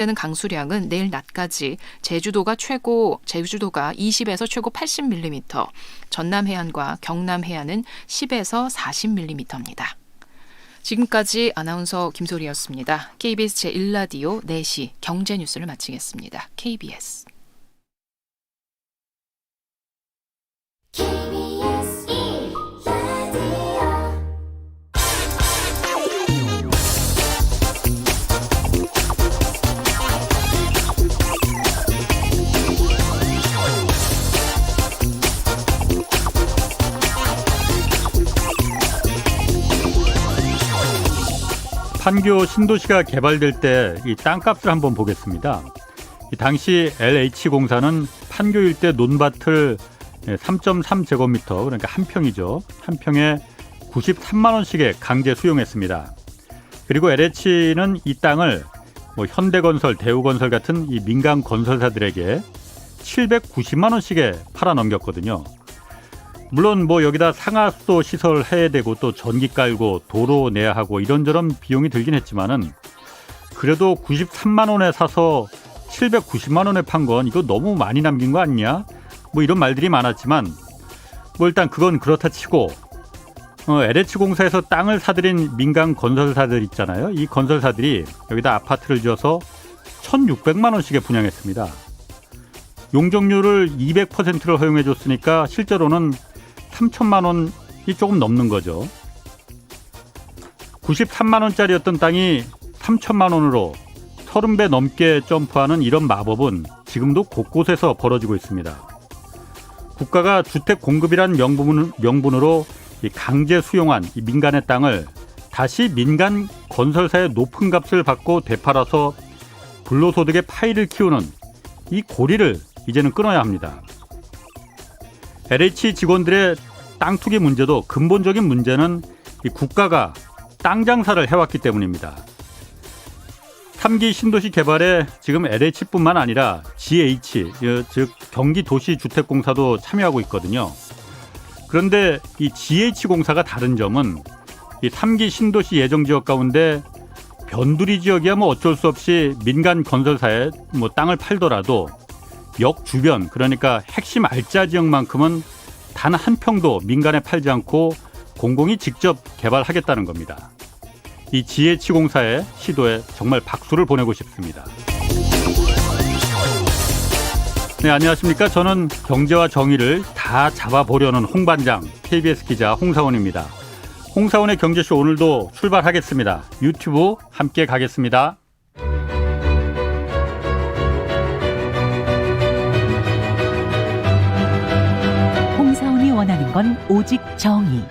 되는 강수량은 내일 낮까지 제주도가 20에서 최고 80mm, 전남 해안과 경남 해안은 10에서 40mm입니다. 지금까지 아나운서 김소리였습니다. KBS 제1라디오 4시 경제뉴스를 마치겠습니다. KBS. 판교 신도시가 개발될 때 이 땅값을 한번 보겠습니다. 이 당시 LH공사는 판교 일대 논밭을 3.3제곱미터, 그러니까 한 평이죠. 한 평에 93만 원씩에 강제 수용했습니다. 그리고 LH는 이 땅을 현대건설, 대우건설 같은 이 민간 건설사들에게 790만 원씩에 팔아 넘겼거든요. 물론 여기다 상하수도 시설 해야 되고 또 전기 깔고 도로 내야 하고 이런저런 비용이 들긴 했지만은 그래도 93만 원에 사서 790만 원에 판 건 이거 너무 많이 남긴 거 아니냐? 이런 말들이 많았지만 일단 그건 그렇다 치고 LH공사에서 땅을 사들인 민간 건설사들 있잖아요. 이 건설사들이 여기다 아파트를 지어서 1,600만 원씩에 분양했습니다. 용적률을 200%를 허용해 줬으니까 실제로는 3천만 원이 조금 넘는 거죠. 93만 원짜리였던 땅이 3천만 원으로 30배 넘게 점프하는 이런 마법은 지금도 곳곳에서 벌어지고 있습니다. 국가가 주택 공급이란 명분으로 강제 수용한 이 민간의 땅을 다시 민간 건설사의 높은 값을 받고 되팔아서 불로소득의 파이를 키우는 이 고리를 이제는 끊어야 합니다. LH 직원들의 땅 투기 문제도 근본적인 문제는 이 국가가 땅 장사를 해왔기 때문입니다. 3기 신도시 개발에 지금 LH뿐만 아니라 GH, 즉 경기도시주택공사도 참여하고 있거든요. 그런데 이 GH공사가 다른 점은 이 3기 신도시 예정지역 가운데 변두리 지역이야 어쩔 수 없이 민간 건설사에 땅을 팔더라도 역 주변, 그러니까 핵심 알짜 지역만큼은 단 한 평도 민간에 팔지 않고 공공이 직접 개발하겠다는 겁니다. 이 GH공사의 시도에 정말 박수를 보내고 싶습니다. 네, 안녕하십니까. 저는 경제와 정의를 다 잡아보려는 홍반장 KBS 기자 홍사원입니다. 홍사원의 경제쇼 오늘도 출발하겠습니다. 유튜브 함께 가겠습니다. 홍사원이 원하는 건 오직 정의.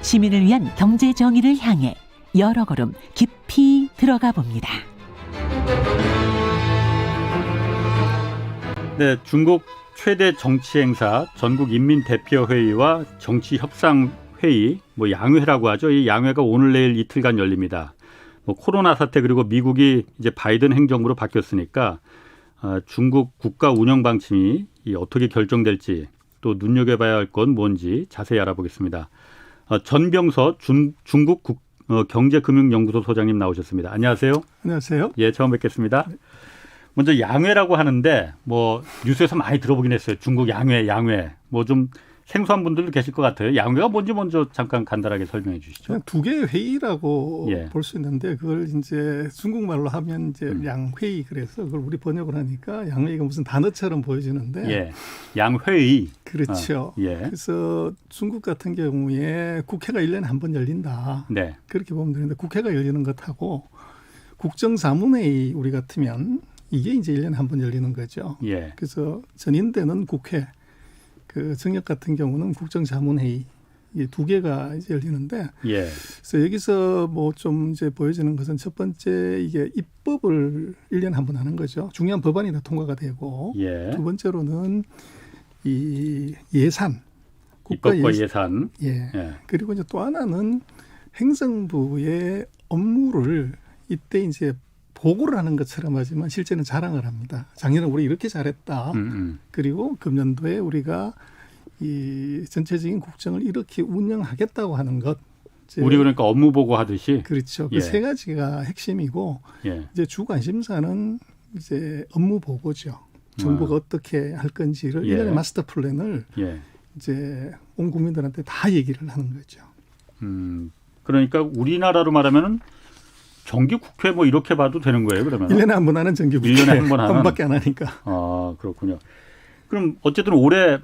시민을 위한 경제 정의를 향해 여러 걸음 깊이 들어가 봅니다. 네, 중국 최대 정치 행사 전국인민대표회의와 정치협상회의, 양회라고 하죠. 이 양회가 오늘 내일 이틀간 열립니다. 코로나 사태 그리고 미국이 이제 바이든 행정부로 바뀌었으니까 중국 국가 운영 방침이 어떻게 결정될지 또 눈여겨봐야 할 건 뭔지 자세히 알아보겠습니다. 전병서 중국 경제금융연구소 소장님 나오셨습니다. 안녕하세요. 안녕하세요. 예, 처음 뵙겠습니다. 먼저 양회라고 하는데 뉴스에서 많이 들어보긴 했어요. 중국 양회. 좀 생소한 분들도 계실 것 같아요. 양회가 뭔지 먼저 잠깐 간단하게 설명해 주시죠. 그냥 두 개의 회의라고 볼 수 있는데 그걸 이제 중국말로 하면 이제 양회의, 그래서 그걸 우리 번역을 하니까 양회의가 무슨 단어처럼 보여지는데 양회의. 그렇죠. 그래서 중국 같은 경우에 국회가 1년에 한 번 열린다. 네. 그렇게 보면 되는데 국회가 열리는 것하고 국정자문회의 우리 같으면 이게 이제 1년에 한 번 열리는 거죠. 그래서 전인대는 국회, 그 정역 같은 경우는 국정자문회의, 이 두 개가 이제 열리는데, 그래서 여기서 좀 이제 보여지는 것은 첫 번째 이게 입법을 1년에 한 번 하는 거죠. 중요한 법안이 다 통과가 되고, 두 번째로는 이 예산, 입법과 예산, 그리고 이제 또 하나는 행정부의 업무를 이때 이제 보고를 하는 것처럼 하지만 실제는 자랑을 합니다. 작년에 우리 이렇게 잘했다. 그리고 금년도에 우리가 이 전체적인 국정을 이렇게 운영하겠다고 하는 것. 우리 그러니까 업무 보고 하듯이. 그렇죠. 그 세 가지가 핵심이고 이제 주 관심사는 이제 업무 보고죠. 정부가 어떻게 할 건지를 예. 일련의 마스터 플랜을 예. 이제 온 국민들한테 다 얘기를 하는 거죠. 그러니까 우리나라로 말하면은 정기 국회 뭐 이렇게 봐도 되는 거예요, 그러면? 1년에 한 번 하는 정기 국회. 1년에 한 번 하는. 한 번밖에 안 하니까. 아, 그렇군요. 그럼 어쨌든 올해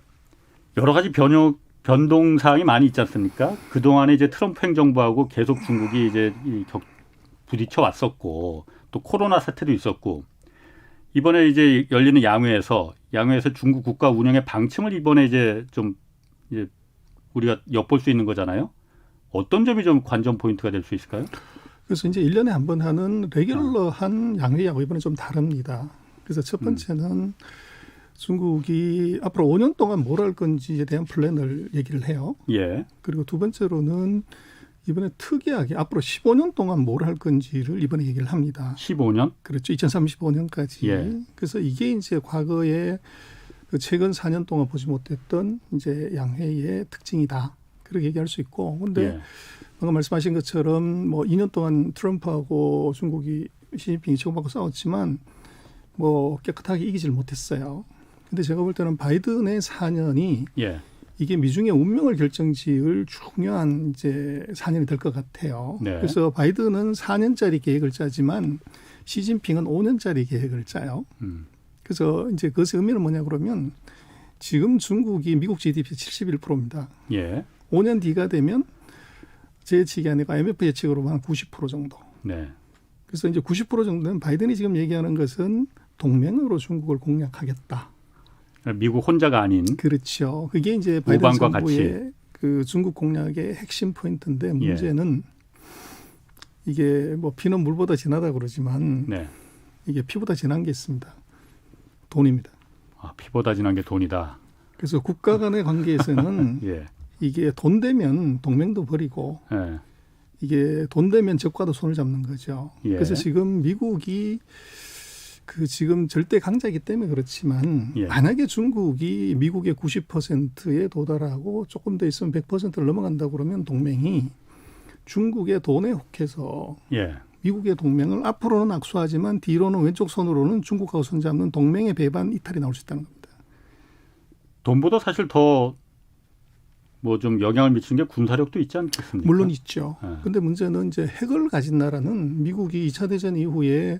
여러 가지 변동 사항이 많이 있지 않습니까? 그동안에 이제 트럼프 행정부하고 계속 중국이 이제 부딪혀 왔었고 또 코로나 사태도 있었고 이번에 이제 열리는 양회에서 중국 국가 운영의 방침을 이번에 이제 좀 이제 우리가 엿볼 수 있는 거잖아요. 어떤 점이 좀 관전 포인트가 될 수 있을까요? 그래서 이제 1년에 한 번 하는 레귤러한 양회하고 이번에 좀 다릅니다. 그래서 첫 번째는 중국이 앞으로 5년 동안 뭘 할 건지에 대한 플랜을 얘기를 해요. 예. 그리고 두 번째로는 이번에 특이하게 앞으로 15년 동안 뭘 할 건지를 이번에 얘기를 합니다. 15년? 그렇죠. 2035년까지. 예. 그래서 이게 이제 과거에 그 최근 4년 동안 보지 못했던 이제 양회의 특징이다. 그렇게 얘기할 수 있고. 근데 예. 방금 말씀하신 것처럼 뭐 2년 동안 트럼프하고 중국이 시진핑이 치고받고 싸웠지만 뭐 깨끗하게 이기질 못했어요. 근데 제가 볼 때는 바이든의 4년이 예. 이게 미중의 운명을 결정지을 중요한 이제 4년이 될 것 같아요. 네. 그래서 바이든은 4년짜리 계획을 짜지만 시진핑은 5년짜리 계획을 짜요. 그래서 이제 그것의 의미는 뭐냐 그러면 지금 중국이 미국 GDP 71%입니다. 예. 5년 뒤가 되면 제 예측이 아니고 IMF 예측으로 한 90% 정도. 네. 그래서 이제 90% 정도는 바이든이 지금 얘기하는 것은 동맹으로 중국을 공략하겠다. 미국 혼자가 아닌. 그렇죠. 그게 이제 바이든 오반과 정부의 같이. 그 중국 공략의 핵심 포인트인데 문제는 이게 뭐 피는 물보다 진하다 그러지만 네. 이게 피보다 진한 게 있습니다. 돈입니다. 아, 피보다 진한 게 돈이다. 그래서 국가 간의 관계에서는 예. 이게 돈 되면 동맹도 버리고 예. 이게 돈 되면 적과도 손을 잡는 거죠. 예. 그래서 지금 미국이 그 지금 절대 강자이기 때문에 그렇지만 예. 만약에 중국이 미국의 90%에 도달하고 조금 더 있으면 100%를 넘어간다고 그러면 동맹이 중국의 돈에 혹해서 예. 미국의 동맹을 앞으로는 악수하지만 뒤로는 왼쪽 손으로는 중국하고 손잡는 동맹의 배반 이탈이 나올 수 있다는 겁니다. 돈보다 사실 더 뭐 좀 영향을 미치는 게 군사력도 있지 않겠습니까? 물론 있죠. 예. 그런데 문제는 이제 핵을 가진 나라는 미국이 2차 대전 이후에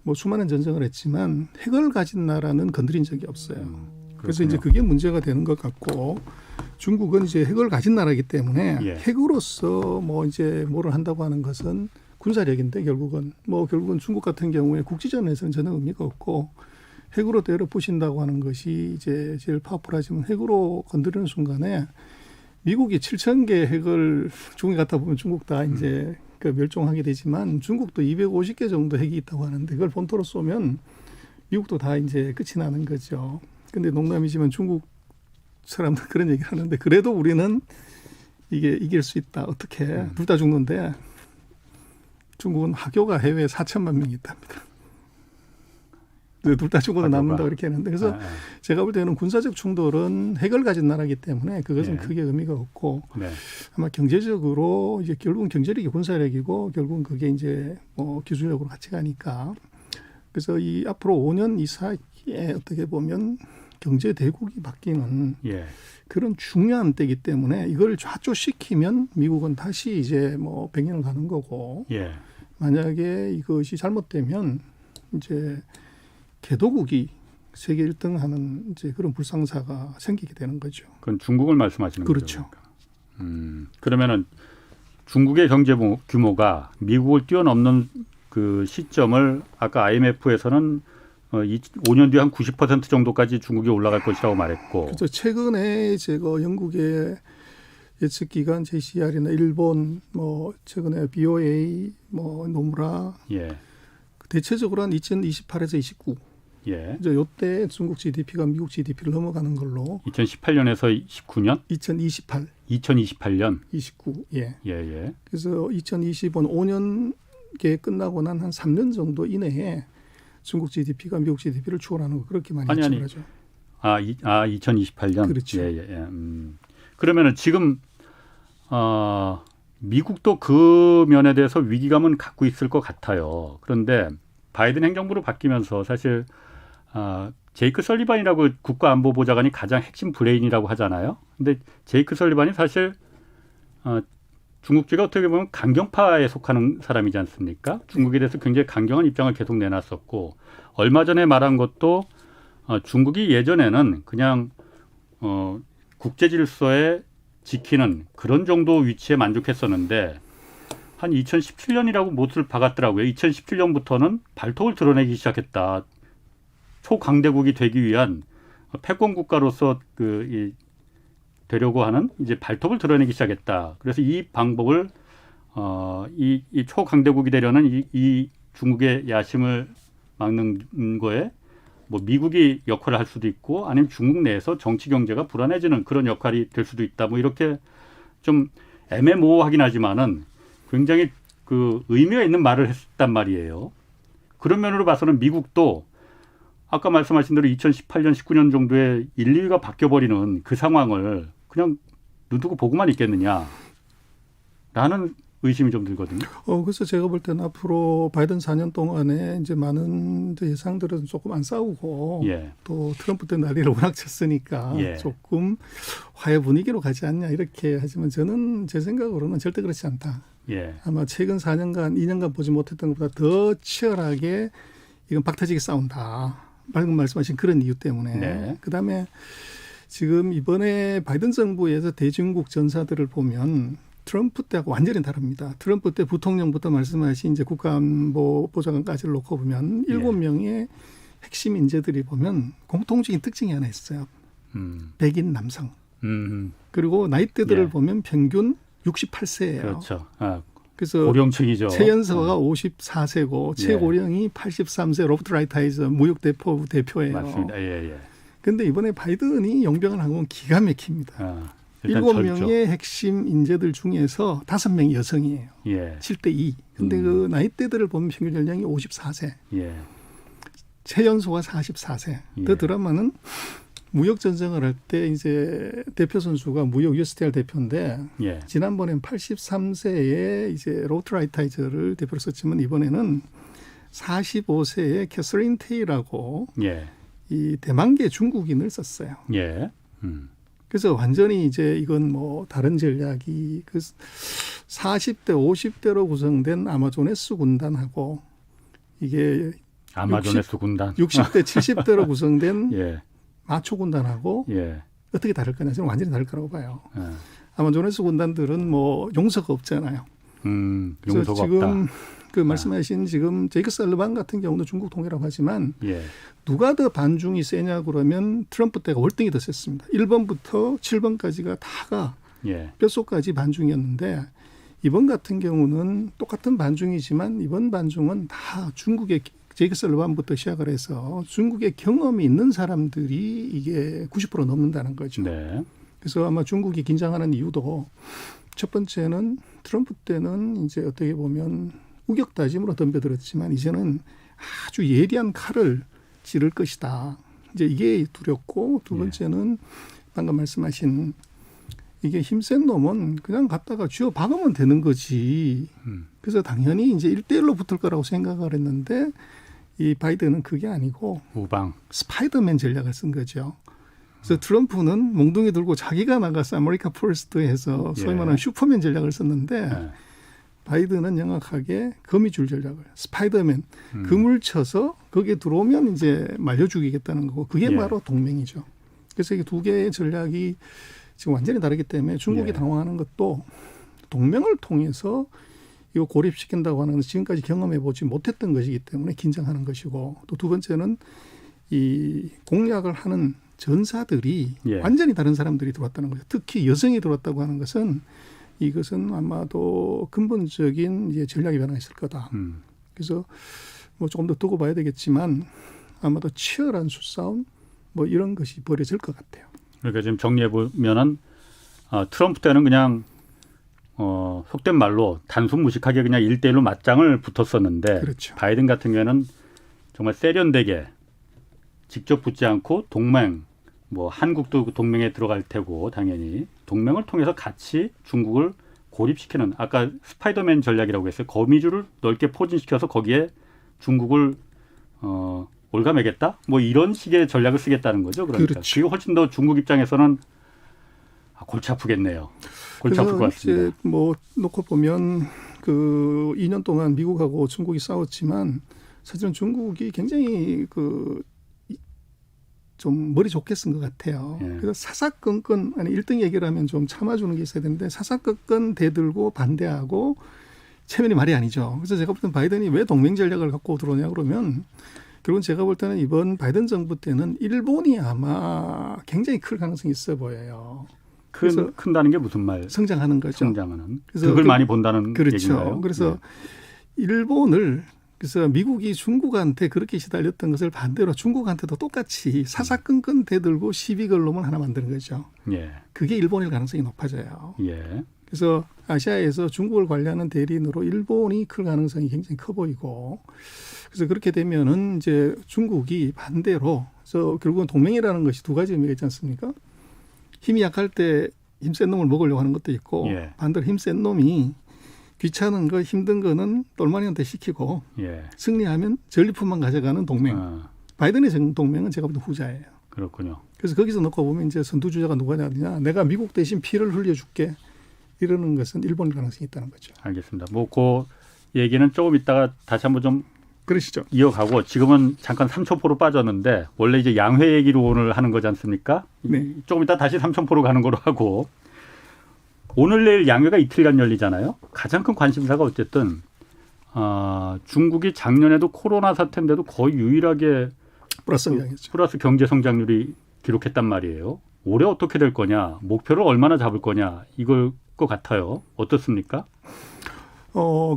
뭐 수많은 전쟁을 했지만 핵을 가진 나라는 건드린 적이 없어요. 그래서 이제 그게 문제가 되는 것 같고 중국은 이제 핵을 가진 나라이기 때문에 예. 핵으로서 뭐 이제 뭐를 한다고 하는 것은 군사력인데 결국은 중국 같은 경우에 국지전에서는 전혀 의미가 없고 핵으로 때려 부신다고 하는 것이 이제 제일 파워풀하지만 핵으로 건드리는 순간에 미국이 7,000개 핵을 중국에 갖다 보면 중국 다 이제 그 멸종하게 되지만 중국도 250개 정도 핵이 있다고 하는데 그걸 본토로 쏘면 미국도 다 이제 끝이 나는 거죠. 근데 농담이지만 중국 사람들 그런 얘기를 하는데 그래도 우리는 이게 이길 수 있다. 어떻게 둘 다 죽는데 중국은 화교가 해외에 4천만 명이 있답니다. 둘 다 죽어도 남는다 그렇게 하는데 그래서 제가 볼 때는 군사적 충돌은 핵을 가진 나라이기 때문에 그것은 크게 의미가 없고 아마 경제적으로 이제 결국은 경제력이 군사력이고 결국은 그게 이제 뭐 기술력으로 같이 가니까 그래서 이 앞으로 5년 이사이에 어떻게 보면 경제 대국이 바뀌는 그런 중요한 때이기 때문에 이걸 좌초시키면 미국은 다시 이제 뭐 100년을 가는 거고 만약에 이것이 잘못되면 이제 개도국이 세계 1등 하는 이제 그런 불상사가 생기게 되는 거죠. 그건 중국을 말씀하시는 그렇죠. 거죠. 그러면은 중국의 경제 규모가 미국을 뛰어넘는 그 시점을 아까 IMF에서는 5년 뒤에 한 90% 정도까지 중국이 올라갈 것이라고 말했고. 그렇죠. 최근에 제가 영국의 예측 기관 JCR이나 일본 뭐 최근에 BOA 뭐 노무라 대체적으로 한 2028에서 29. 이제 이때 중국 GDP가 미국 GDP를 넘어가는 걸로. 2018년에서 19년? 2028. 2028년. 29. 그래서 2020년 5년계 끝나고 난 한 3년 정도 이내에 중국 GDP가 미국 GDP를 추월하는 거 그렇게 많이 예측을 하죠. 2028년. 그렇죠. 그러면은 지금 미국도 그 면에 대해서 위기감은 갖고 있을 것 같아요. 그런데 바이든 행정부로 바뀌면서 사실 제이크 설리반이라고 국가안보보좌관이 가장 핵심 브레인이라고 하잖아요. 근데 제이크 설리반이 사실 중국주의가 어떻게 보면 강경파에 속하는 사람이지 않습니까? 중국에 대해서 굉장히 강경한 입장을 계속 내놨었고 얼마 전에 말한 것도 중국이 예전에는 그냥 국제 질서에 지키는 그런 정도 위치에 만족했었는데 한 2017년이라고 못을 박았더라고요. 2017년부터는 발톱을 드러내기 시작했다. 초강대국이 되기 위한 패권 국가로서 되려고 하는 이제 발톱을 드러내기 시작했다. 그래서 이 방법을 이 초강대국이 되려는 이 중국의 야심을 막는 거에 뭐 미국이 역할을 할 수도 있고 아니면 중국 내에서 정치 경제가 불안해지는 그런 역할이 될 수도 있다. 뭐 이렇게 좀 애매모호하긴 하지만은 굉장히 의미가 있는 말을 했단 말이에요. 그런 면으로 봐서는 미국도 아까 말씀하신 대로 2018년, 19년 정도에 1, 2위가 바뀌어버리는 그 상황을 그냥 눈 뜨고 보고만 있겠느냐라는 의심이 좀 들거든요. 그래서 제가 볼 때는 앞으로 바이든 4년 동안에 이제 많은 예상들은 조금 안 싸우고 또 트럼프 때 난리를 워낙 쳤으니까 조금 화해 분위기로 가지 않냐 이렇게 하지만 저는 제 생각으로는 절대 그렇지 않다. 아마 최근 4년간, 2년간 보지 못했던 것보다 더 치열하게 이건 박터지게 싸운다. 방금 말씀하신 그런 이유 때문에. 그다음에 지금 이번에 바이든 정부에서 대중국 전사들을 보면 트럼프 때하고 완전히 다릅니다. 트럼프 때 부통령부터 말씀하신 이제 국가안보보좌관까지를 놓고 보면 7명의 핵심 인재들이 보면 공통적인 특징이 하나 있어요. 백인 남성. 그리고 나이대들을 보면 평균 68세예요. 그렇죠. 그래서 고령층이죠. 최연소가 54세고 최고령이 83세 로버트 라이트하이저 무역 대표예요. 맞습니다. 그런데 이번에 바이든이 용병을 한 건 기가 막힙니다. 7명의 핵심 인재들 중에서 5명이 여성이에요. 7대2. 근데 그 나이대들을 보면 평균 연령이 54세. 최연소가 44세. 더 드라마는 무역 전쟁을 할 때 이제 대표 선수가 무역 USTR 대표인데 지난번엔 83세에 이제 로버트 라이트하이저를 대표로 썼지만 이번에는 45세의 캐서린 테이라고 이 대만계 중국인을 썼어요. 그래서 완전히 이제 이건 뭐 다른 전략이 40대, 50대로 구성된 아마존에스 군단하고 이게 아마존에스 군단 60대, 70대로 구성된 마초 군단하고 어떻게 다를 거냐? 저는 완전히 다를 거라고 봐요. 아마존에스 군단들은 뭐 용서가 없잖아요. 용서가 지금 없다. 말씀하신 지금 제이크 설리반 같은 경우도 중국 통일이라고 하지만 누가 더 반중이 세냐 그러면 트럼프 때가 월등히 더 셌습니다. 1번부터 7번까지가 다가 뼛속까지 반중이었는데 이번 같은 경우는 똑같은 반중이지만 이번 반중은 다 중국의 제이크 설리반부터 시작을 해서 중국의 경험이 있는 사람들이 이게 90% 넘는다는 거죠. 그래서 아마 중국이 긴장하는 이유도 첫 번째는 트럼프 때는 이제 어떻게 보면 우격다짐으로 덤벼들었지만 이제는 아주 예리한 칼을 찌를 것이다. 이제 이게 두렵고 두 번째는 방금 말씀하신 이게 힘센 놈은 그냥 갖다가 쥐어 박으면 되는 거지. 그래서 당연히 이제 1대1로 붙을 거라고 생각을 했는데 이 바이든은 그게 아니고 우방 스파이더맨 전략을 쓴 거죠. 그래서 트럼프는 몽둥이 들고 자기가 나가서 아메리카 퍼스트 해서 소위 말하는 슈퍼맨 전략을 썼는데 바이든은 명확하게 거미줄 전략을 스파이더맨 그물 쳐서 거기에 들어오면 이제 말려 죽이겠다는 거고 그게 바로 동맹이죠. 그래서 이게 두 개의 전략이 지금 완전히 다르기 때문에 중국이 당황하는 것도 동맹을 통해서 이거 고립시킨다고 하는 것은 지금까지 경험해 보지 못했던 것이기 때문에 긴장하는 것이고 또 두 번째는 이 공략을 하는 전사들이 완전히 다른 사람들이 들어왔다는 거죠. 특히 여성이 들어왔다고 하는 것은 이것은 아마도 근본적인 이제 전략이 변화가 있을 거다. 그래서 뭐 조금 더 두고 봐야 되겠지만 아마도 치열한 수싸움 뭐 이런 것이 벌어질 것 같아요. 그러니까 지금 정리해 보면은 트럼프 때는 그냥 속된 말로 단순 무식하게 그냥 1대1로 맞짱을 붙었었는데 바이든 같은 경우에는 정말 세련되게 직접 붙지 않고 동맹, 뭐 한국도 동맹에 들어갈 테고 당연히 동맹을 통해서 같이 중국을 고립시키는 아까 스파이더맨 전략이라고 했어요. 거미줄을 넓게 포진시켜서 거기에 중국을 올가매겠다? 뭐 이런 식의 전략을 쓰겠다는 거죠. 그러니까 그렇죠. 그게 훨씬 더 중국 입장에서는 골치 아프겠네요. 골치 아플 것 같습니다. 이제 뭐 놓고 보면 그 2년 동안 미국하고 중국이 싸웠지만 사실은 중국이 굉장히 좀 머리 좋게 쓴 것 같아요. 예. 그래서 사사건건 아니 1등 얘기를 하면 좀 참아주는 게 있어야 되는데 사사건건 대들고 반대하고 체면이 말이 아니죠. 그래서 제가 볼 때는 바이든이 왜 동맹 전략을 갖고 들어오냐 그러면 결국은 제가 볼 때는 이번 바이든 정부 때는 일본이 아마 굉장히 클 가능성이 있어 보여요. 큰다는 게 무슨 말? 성장하는 거죠. 성장하는. 그래서 득을 많이 본다는 그렇죠. 얘기인가요? 그래서 일본을 그래서 미국이 중국한테 그렇게 시달렸던 것을 반대로 중국한테도 똑같이 사사건건 대들고 시비 걸 놈을 하나 만드는 거죠. 예. 그게 일본일 가능성이 높아져요. 예. 그래서 아시아에서 중국을 관리하는 대리인으로 일본이 클 가능성이 굉장히 커 보이고 그래서 그렇게 되면은 이제 중국이 반대로 그래서 결국은 동맹이라는 것이 두 가지 의미가 있지 않습니까? 힘이 약할 때 힘센 놈을 먹으려고 하는 것도 있고 예. 반대로 힘센 놈이 귀찮은 거 힘든 거는 똘마니한테 시키고 예. 승리하면 전리품만 가져가는 동맹. 바이든의 동맹은 제가 볼 때 후자예요. 그렇군요. 그래서 거기서 놓고 보면 이제 선두주자가 누구냐 내가 미국 대신 피를 흘려줄게 이러는 것은 일본일 가능성이 있다는 거죠. 알겠습니다. 뭐 그 얘기는 조금 있다가 다시 한번 좀 그러시죠. 이어가고 지금은 잠깐 삼천포로 빠졌는데 원래 이제 양회 얘기로 오늘 하는 거지 않습니까? 네. 조금 이따 다시 삼천포로 가는 거로 하고 오늘 내일 양회가 이틀간 열리잖아요. 가장 큰 관심사가 어쨌든 중국이 작년에도 코로나 사태인데도 거의 유일하게 플러스 성장이죠. 플러스 경제 성장률이 기록했단 말이에요. 올해 어떻게 될 거냐, 목표를 얼마나 잡을 거냐 이걸 것 같아요. 어떻습니까?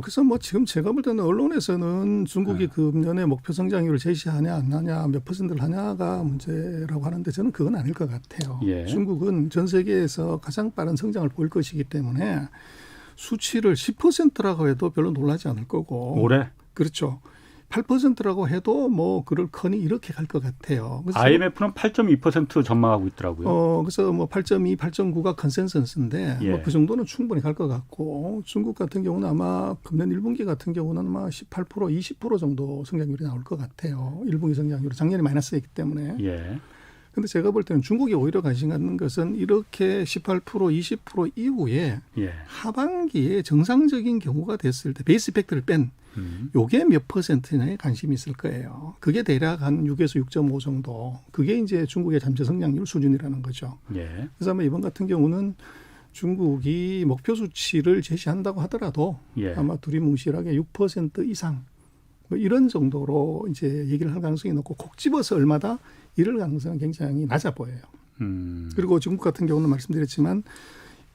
그래서 뭐 지금 제가 볼 때는 언론에서는 중국이 금년에 목표 성장률을 제시하냐 안 하냐 몇 %를 하냐가 문제라고 하는데 저는 그건 아닐 것 같아요. 예. 중국은 전 세계에서 가장 빠른 성장을 보일 것이기 때문에 수치를 10%라고 해도 별로 놀라지 않을 거고. 올해? 그렇죠. 8%라고 해도 뭐 그럴커니 이렇게 갈 것 같아요. 그래서 IMF는 8.2% 전망하고 있더라고요. 그래서 뭐 8.2, 8.9가 컨센서스인데 예. 뭐 그 정도는 충분히 갈 것 같고 중국 같은 경우는 아마 금년 1분기 같은 경우는 아마 18%, 20% 정도 성장률이 나올 것 같아요. 1분기 성장률이 작년에 마이너스였기 때문에. 예. 근데 제가 볼 때는 중국이 오히려 관심 갖는 것은 이렇게 18%, 20% 이후에 예. 하반기에 정상적인 경우가 됐을 때 베이스 이펙트를 뺀 요게 몇 %냐에 관심이 있을 거예요. 그게 대략 한 6에서 6.5 정도. 그게 이제 중국의 잠재 성장률 수준이라는 거죠. 예. 그래서 아마 이번 같은 경우는 중국이 목표 수치를 제시한다고 하더라도 예. 아마 두리뭉실하게 6% 이상 뭐 이런 정도로 이제 얘기를 할 가능성이 높고 콕 집어서 얼마다 이럴 가능성은 굉장히 낮아 보여요. 그리고 중국 같은 경우는 말씀드렸지만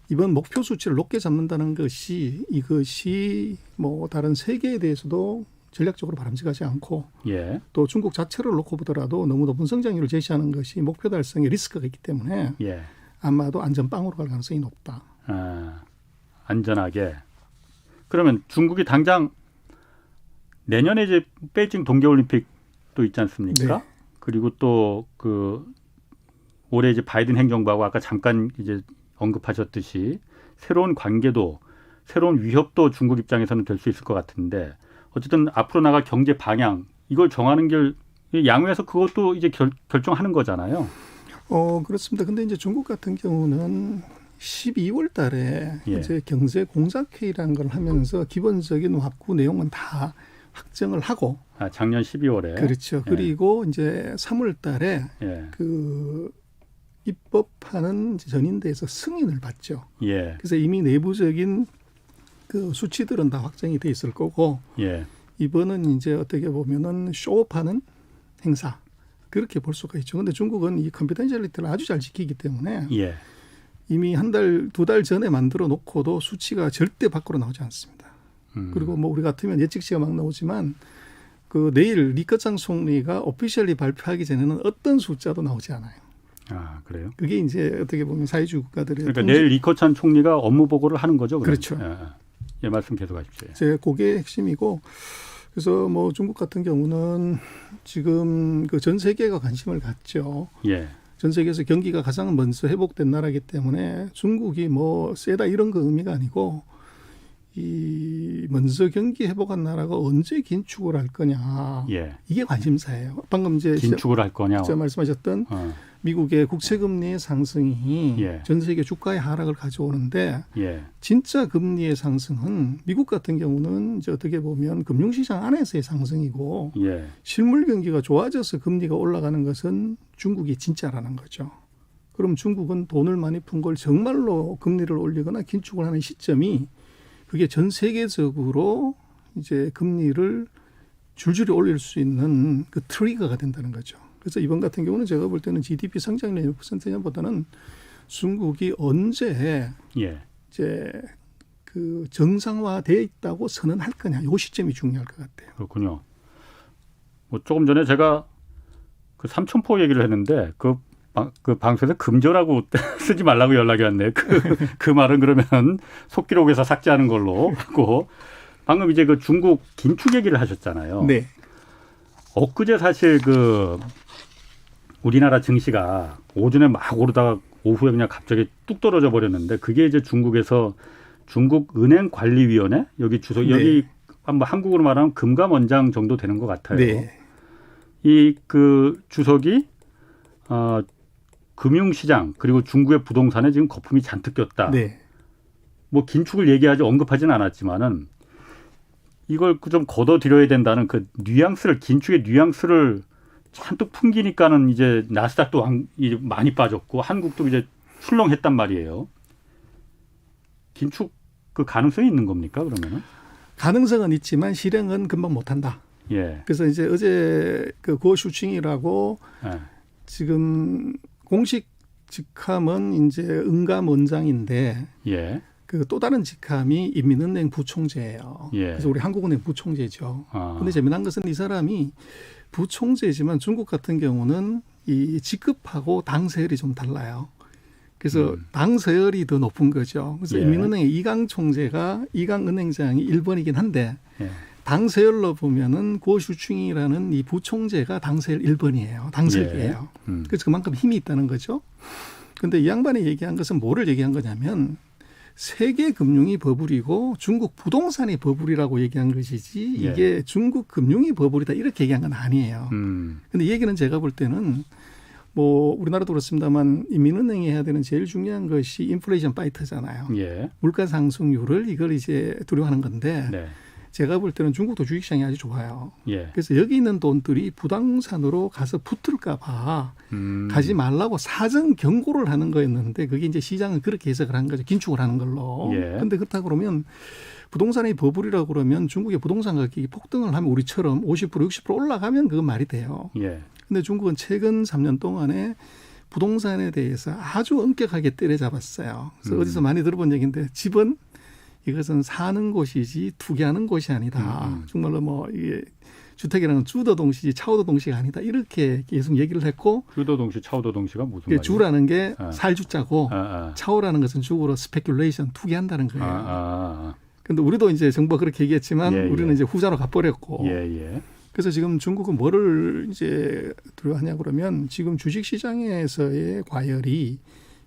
이번 목표 수치를 높게 잡는다는 것이 이것이 뭐 다른 세계에 대해서도 전략적으로 바람직하지 않고 예. 또 중국 자체를 놓고 보더라도 너무 높은 성장률을 제시하는 것이 목표 달성에 리스크가 있기 때문에 예. 아마도 안전빵으로 갈 가능성이 높다. 안전하게. 그러면 중국이 당장 내년에 이제 베이징 동계올림픽도 있지 않습니까? 네. 그리고 또 그 올해 이제 바이든 행정부하고 아까 잠깐 이제 언급하셨듯이 새로운 관계도 새로운 위협도 중국 입장에서는 될 수 있을 것 같은데 어쨌든 앞으로 나갈 경제 방향 이걸 정하는 길 양회에서 그것도 이제 결정하는 거잖아요. 그렇습니다. 근데 이제 중국 같은 경우는 12월 달에 예. 이제 경제 공작회의라는 걸 하면서 기본적인 확구 내용은 다 확정을 하고 작년 12월에 그렇죠. 예. 그리고 이제 3월 달에 예. 그 입법하는 전인대에서 승인을 받죠. 예. 그래서 이미 내부적인 그 수치들은 다 확정이 돼 있을 거고 예. 이번은 이제 어떻게 보면은 쇼업하는 행사 그렇게 볼 수가 있죠. 그런데 중국은 이 컨피덴셜리티를 아주 잘 지키기 때문에 예. 이미 한 달, 두 달 전에 만들어 놓고도 수치가 절대 밖으로 나오지 않습니다. 그리고 뭐 우리 같으면 예측치가 막 나오지만 그 내일 리커창 총리가 오피셜리 발표하기 전에는 어떤 숫자도 나오지 않아요. 그래요? 그게 이제 어떻게 보면 사회주의 국가들의 그러니까 내일 리커찬 총리가 업무 보고를 하는 거죠? 그러면? 그렇죠. 예, 말씀 계속하십시오. 제 그게 핵심이고 그래서 뭐 중국 같은 경우는 지금 그 전 세계가 관심을 갖죠. 예. 전 세계에서 경기가 가장 먼저 회복된 나라이기 때문에 중국이 뭐 세다 이런 거 의미가 아니고 이 먼저 경기 회복한 나라가 언제 긴축을 할 거냐. 예. 이게 관심사예요. 방금 이제 긴축을 할 거냐. 제가 말씀하셨던 미국의 국채금리의 상승이 전 세계 주가의 하락을 가져오는데 진짜 금리의 상승은 미국 같은 경우는 이제 어떻게 보면 금융시장 안에서의 상승이고 실물 경기가 좋아져서 금리가 올라가는 것은 중국이 진짜라는 거죠. 그럼 중국은 돈을 많이 푼 걸 정말로 금리를 올리거나 긴축을 하는 시점이 그게 전 세계적으로 이제 금리를 줄줄이 올릴 수 있는 그 트리거가 된다는 거죠. 그래서 이번 같은 경우는 제가 볼 때는 GDP 성장률 6%보다는 중국이 언제 이제 그 정상화되어 있다고 선언할 거냐, 이 시점이 중요할 것 같아요. 그렇군요. 뭐 조금 전에 제가 그 삼천포 얘기를 했는데 그 방송에서 금저라고 쓰지 말라고 연락이 왔네요. 그 말은 그러면 속기록에서 삭제하는 걸로 하고 방금 이제 그 중국 긴축 얘기를 하셨잖아요. 네. 엊그제 사실 그 우리나라 증시가 오전에 막 오르다가 오후에 그냥 갑자기 뚝 떨어져 버렸는데 그게 이제 중국에서 중국은행관리위원회 여기 주소 여기 뭐 한국으로 말하면 금감원장 정도 되는 것 같아요. 네. 이 그 주석이 금융시장 그리고 중국의 부동산에 지금 거품이 잔뜩 꼈다. 네. 뭐 긴축을 얘기하지 언급하지는 않았지만은 이걸 좀 걷어들여야 된다는 그 뉘앙스를 긴축의 뉘앙스를 잔뜩 풍기니까는 이제 나스닥도 많이 빠졌고 한국도 이제 출렁했단 말이에요. 긴축 그 가능성이 있는 겁니까 그러면은? 가능성은 있지만 실행은 금방 못한다. 그래서 이제 어제 그 고슈칭이라고 지금 공식 직함은 이제 은감원장인데 그 또 다른 직함이 인민은행 부총재예요. 그래서 우리 한국은행 부총재죠. 근데 재미난 것은 이 사람이 부총재지만 중국 같은 경우는 이 직급하고 당 서열이 좀 달라요. 그래서 당 서열이 더 높은 거죠. 그래서 인민은행의 이강 총재가 이강 은행장이 1번이긴 한데 당 서열로 보면은 고슈충이라는 이 부총재가 당 서열 1번이에요. 당석이에요. 그래서 그만큼 힘이 있다는 거죠. 그런데 이 양반이 얘기한 것은 뭐를 얘기한 거냐면 세계 금융이 버블이고 중국 부동산이 버블이라고 얘기한 것이지 이게 중국 금융이 버블이다 이렇게 얘기한 건 아니에요. 그런데 이 얘기는 제가 볼 때는 뭐 우리나라도 그렇습니다만 인민은행이 해야 되는 제일 중요한 것이 인플레이션 파이터잖아요. 물가 상승률을 이걸 이제 두려워하는 건데 제가 볼 때는 중국도 주식시장이 아주 좋아요. 그래서 여기 있는 돈들이 부동산으로 가서 붙을까 봐 가지 말라고 사전 경고를 하는 거였는데 그게 이제 시장은 그렇게 해석을 한 거죠. 긴축을 하는 걸로. 그런데 그렇다고 그러면 부동산이 버블이라고 그러면 중국의 부동산 가격이 폭등을 하면 우리처럼 50% 60% 올라가면 그건 말이 돼요. 그런데 중국은 최근 3년 동안에 부동산에 대해서 아주 엄격하게 때려잡았어요. 그래서 어디서 많이 들어본 얘기인데 집은 이것은 사는 곳이지 투기하는 곳이 아니다. 정말로 뭐 이게 주택이라는 주도동시지 차오도동시가 아니다. 이렇게 계속 얘기를 했고 주도동시, 차오도동시가 무슨 말이에요? 주라는 게 살주자고 차오라는 것은 주로 스페큘레이션 투기한다는 거예요. 그런데 우리도 이제 정부가 그렇게 얘기했지만 우리는 이제 후자로 가버렸고. 그래서 지금 중국은 뭐를 이제 두려워하냐 그러면 지금 주식시장에서의 과열이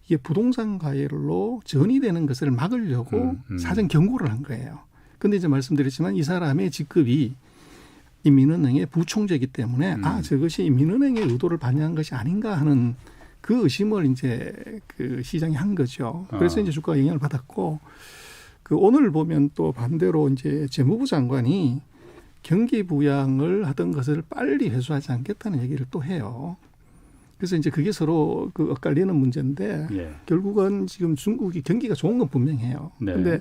이게 부동산 과열로 전이되는 것을 막으려고 사전 경고를 한 거예요. 그런데 이제 말씀드렸지만 이 사람의 직급이 인민은행의 부총재이기 때문에 저것이 인민은행의 의도를 반영한 것이 아닌가 하는 그 의심을 이제 그 시장이 한 거죠. 그래서 이제 주가가 영향을 받았고 그 오늘 보면 또 반대로 이제 재무부 장관이 경기 부양을 하던 것을 빨리 회수하지 않겠다는 얘기를 또 해요. 그래서 이제 그게 서로 그 엇갈리는 문제인데 결국은 지금 중국이 경기가 좋은 건 분명해요. 그런데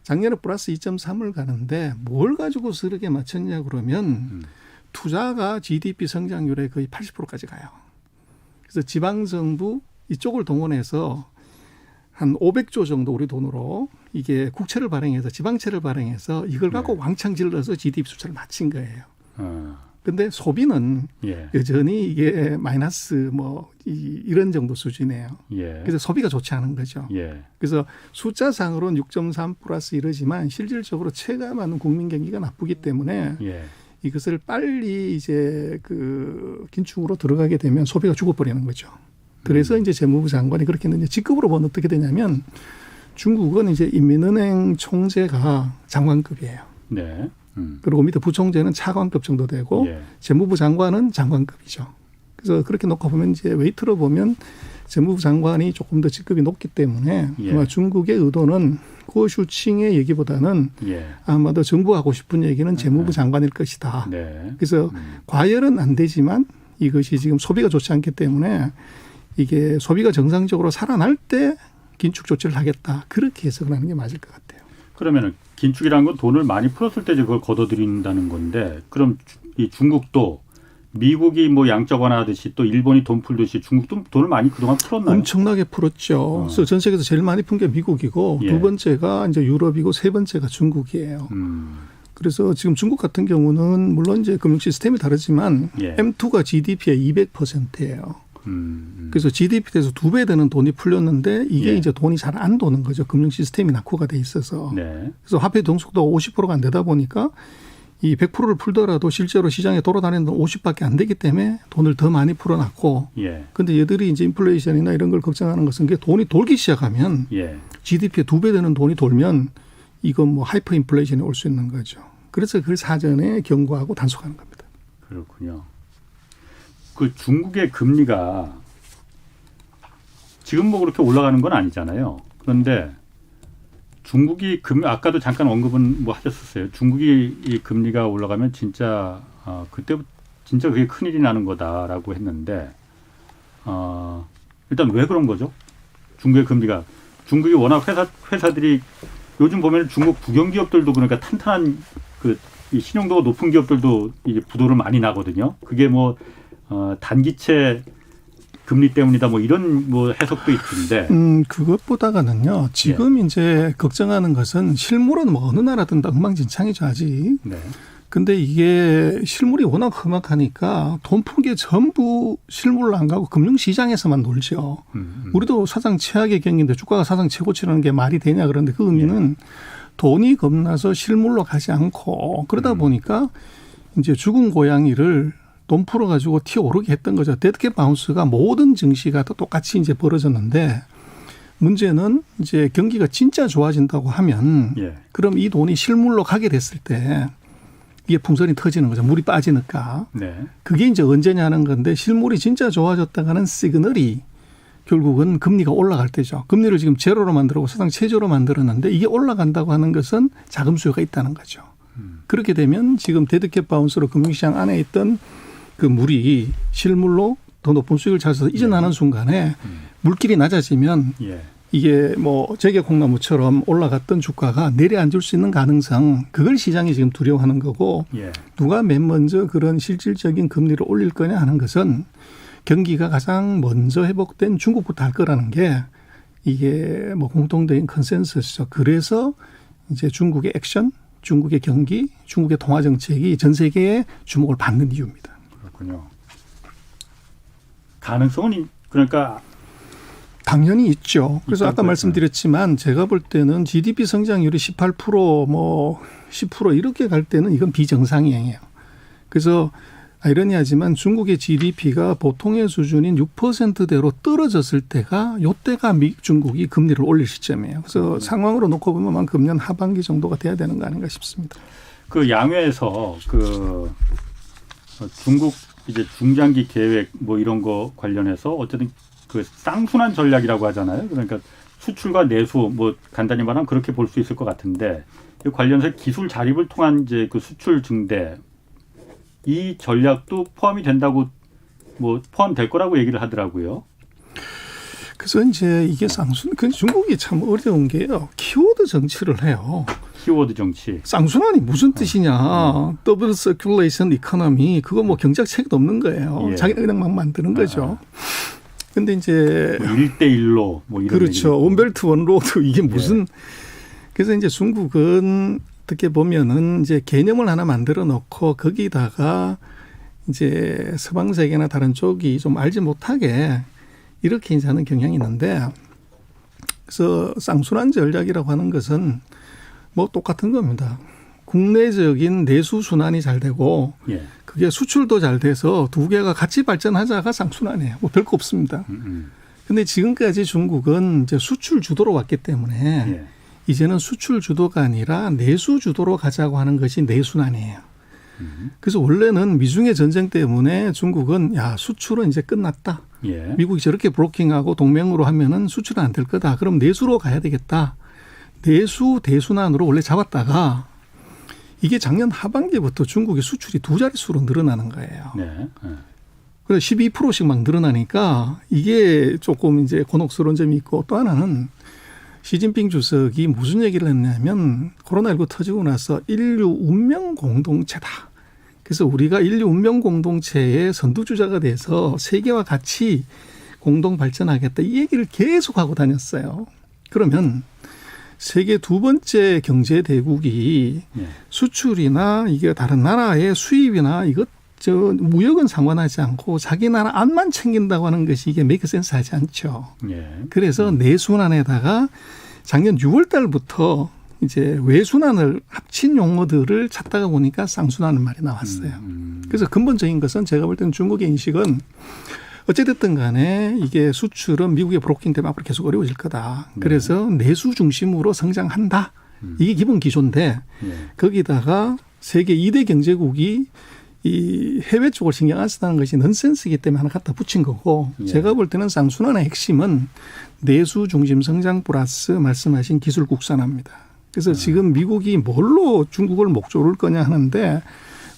작년에 플러스 2.3을 가는데 뭘 가지고서 그렇게 맞췄냐 그러면 투자가 GDP 성장률의 거의 80%까지 가요. 그래서 지방정부 이쪽을 동원해서 한 500조 정도 우리 돈으로 이게 국채를 발행해서 지방채를 발행해서 이걸 갖고 왕창 질러서 GDP 수치를 맞춘 거예요. 그런데 소비는 여전히 이게 마이너스 뭐 이런 정도 수준이에요. 그래서 소비가 좋지 않은 거죠. 그래서 숫자상으로는 6.3 플러스 이러지만 실질적으로 체감하는 국민 경기가 나쁘기 때문에 이것을 빨리 이제 그 긴축으로 들어가게 되면 소비가 죽어버리는 거죠. 그래서 이제 재무부 장관이 그렇게 했는데 직급으로 보면 어떻게 되냐면 중국은 이제 인민은행 총재가 장관급이에요. 네. 그리고 밑에 부총재는 차관급 정도 되고 예. 재무부 장관은 장관급이죠. 그래서 그렇게 놓고 보면 이제 웨이트로 보면 재무부 장관이 조금 더 직급이 높기 때문에 예. 아마 중국의 의도는 구어슈칭의 얘기보다는 예. 아마도 정부가 하고 싶은 얘기는 재무부 장관일 것이다. 네. 그래서 과열은 안 되지만 이것이 지금 소비가 좋지 않기 때문에 이게 소비가 정상적으로 살아날 때 긴축 조치를 하겠다. 그렇게 해석을 하는 게 맞을 것 같아요. 그러면은 긴축이라는 건 돈을 많이 풀었을 때 그걸 걷어들인다는 건데 그럼 이 중국도 미국이 뭐 양적 완화하듯이 또 일본이 돈 풀듯이 중국도 돈을 많이 그동안 풀었나요? 엄청나게 풀었죠. 그래서 전 세계에서 제일 많이 푼 게 미국이고 예. 두 번째가 이제 유럽이고 세 번째가 중국이에요. 그래서 지금 중국 같은 경우는 물론 이제 금융 시스템이 다르지만 예. M2가 GDP의 200%예요. 그래서 GDP 대해서 2배 되는 돈이 풀렸는데 이게 예. 이제 돈이 잘 안 도는 거죠. 금융 시스템이 낙후가 돼 있어서. 네. 그래서 화폐 동속도가 50%가 안 되다 보니까 이 100%를 풀더라도 실제로 시장에 돌아다니는 돈 50밖에 안 되기 때문에 돈을 더 많이 풀어놨고. 예. 근데 얘들이 이제 인플레이션이나 이런 걸 걱정하는 것은 게 돈이 돌기 시작하면 예. GDP의 2배 되는 돈이 돌면 이건 뭐 하이퍼 인플레이션이 올 수 있는 거죠. 그래서 그걸 사전에 경고하고 단속하는 겁니다. 그렇군요. 그 중국의 금리가 지금 뭐 그렇게 올라가는 건 아니잖아요. 그런데 중국이 아까도 잠깐 언급은 뭐 하셨었어요. 중국이 이 금리가 올라가면 진짜 그때 진짜 그게 큰일이 나는 거다라고 했는데 일단 왜 그런 거죠? 중국의 금리가 중국이 워낙 회사들이 요즘 보면 중국 국영 기업들도 그러니까 탄탄한 이 신용도가 높은 기업들도 이제 부도를 많이 나거든요. 그게 뭐 단기채 금리 때문이다 뭐 이런 뭐 해석도 있던데. 그것보다가는요. 지금 이제 걱정하는 것은 실물은 뭐 어느 나라든 다 엉망진창이죠 아직. 네. 근데 이게 실물이 워낙 험악하니까 돈 푼 게 전부 실물로 안 가고 금융시장에서만 놀죠. 우리도 사상 최악의 경기인데 주가가 사상 최고치라는 게 말이 되냐 그런데 그 의미는 돈이 겁나서 실물로 가지 않고 그러다 보니까 이제 죽은 고양이를 돈 풀어가지고 튀어오르게 했던 거죠. 데드캣 바운스가 모든 증시가 다 똑같이 이제 벌어졌는데 문제는 이제 경기가 진짜 좋아진다고 하면 그럼 이 돈이 실물로 가게 됐을 때 이게 풍선이 터지는 거죠. 물이 빠지니까. 네. 그게 이제 언제냐 하는 건데 실물이 진짜 좋아졌다가는 시그널이 결국은 금리가 올라갈 때죠. 금리를 지금 제로로 만들고 사상 최저로 만들었는데 이게 올라간다고 하는 것은 자금 수요가 있다는 거죠. 그렇게 되면 지금 데드캣 바운스로 금융시장 안에 있던 그 물이 실물로 더 높은 수익을 찾아서 이전하는 순간에 물길이 낮아지면 이게 뭐 재개 콩나무처럼 올라갔던 주가가 내려앉을 수 있는 가능성 그걸 시장이 지금 두려워하는 거고 누가 맨 먼저 그런 실질적인 금리를 올릴 거냐 하는 것은 경기가 가장 먼저 회복된 중국부터 할 거라는 게 이게 뭐 공통적인 컨센서스죠. 그래서 이제 중국의 액션, 중국의 경기, 중국의 통화 정책이 전 세계에 주목을 받는 이유입니다. 그렇군요. 가능성은 그러니까 당연히 있죠. 그래서 아까 말씀드렸지만 제가 볼 때는 GDP 성장률이 18% 뭐 10% 이렇게 갈 때는 이건 비정상이에요. 그래서 아이러니하지만 중국의 GDP가 보통의 수준인 6%대로 떨어졌을 때가 이때가 중국이 금리를 올릴 시점이에요. 그래서 상황으로 놓고 보면 아마 금년 하반기 정도가 돼야 되는 거 아닌가 싶습니다. 그 양회에서 그 중국 이제 중장기 계획 뭐 이런 거 관련해서 어쨌든 그 쌍순환 전략이라고 하잖아요. 그러니까 수출과 내수 뭐 간단히 말하면 그렇게 볼 수 있을 것 같은데 이 관련해서 기술 자립을 통한 이제 그 수출 증대 이 전략도 포함이 된다고 뭐 포함될 거라고 얘기를 하더라고요. 그래서 이제 이게 중국이 참 어려운 게요. 키워드 정치를 해요. 키워드 정치. 쌍순환이 무슨 뜻이냐. 더블 서큘레이션 이코노미 그거 뭐 경제학 책도 없는 거예요. 자기가 그냥 막 만드는 거죠. 근데 이제 뭐 1대1로 뭐 이런 그렇죠. 원벨트 원로드 이게 무슨 그래서 이제 중국은 어떻게 보면은 이제 개념을 하나 만들어 놓고 거기다가 이제 서방 세계나 다른 쪽이 좀 알지 못하게 이렇게 이제 하는 경향이 있는데 그래서 쌍순환 전략이라고 하는 것은 뭐 똑같은 겁니다. 국내적인 내수 순환이 잘 되고 그게 수출도 잘 돼서 두 개가 같이 발전하자가 쌍순환이에요. 뭐 별거 없습니다. 근데 지금까지 중국은 이제 수출 주도로 왔기 때문에 예. 이제는 수출 주도가 아니라 내수 주도로 가자고 하는 것이 내순환이에요. 그래서 원래는 미중의 전쟁 때문에 중국은 야, 수출은 이제 끝났다. 예. 미국이 저렇게 브로킹하고 동맹으로 하면은 수출은 안 될 거다. 그럼 내수로 가야 되겠다. 내수 대순환으로 원래 잡았다가 이게 작년 하반기부터 중국의 수출이 두 자릿수로 늘어나는 거예요. 네. 네. 그래서 12%씩 막 늘어나니까 이게 조금 이제 곤혹스러운 점이 있고 또 하나는 시진핑 주석이 무슨 얘기를 했냐면 코로나19 터지고 나서 인류 운명 공동체다. 그래서 우리가 인류 운명 공동체의 선두주자가 돼서 세계와 같이 공동 발전하겠다. 이 얘기를 계속 하고 다녔어요. 그러면 세계 두 번째 경제 대국이 수출이나 이게 다른 나라의 수입이나 이것 무역은 상관하지 않고 자기 나라 안만 챙긴다고 하는 것이 이게 메이크 센스 하지 않죠. 예. 그래서 내순환에다가 작년 6월 달부터 이제 외순환을 합친 용어들을 찾다가 보니까 쌍순환은 말이 나왔어요. 그래서 근본적인 것은 제가 볼 때는 중국의 인식은 어찌됐든 간에 이게 수출은 미국의 브로킹 때문에 앞으로 계속 어려워질 거다. 그래서 내수 중심으로 성장한다. 이게 기본 기조인데 거기다가 세계 2대 경제국이 이 해외 쪽을 신경 안 쓰다는 것이 넌센스이기 때문에 하나 갖다 붙인 거고 제가 볼 때는 쌍순환의 핵심은 내수 중심 성장 플러스 말씀하신 기술 국산화입니다. 그래서 지금 미국이 뭘로 중국을 목조를 거냐 하는데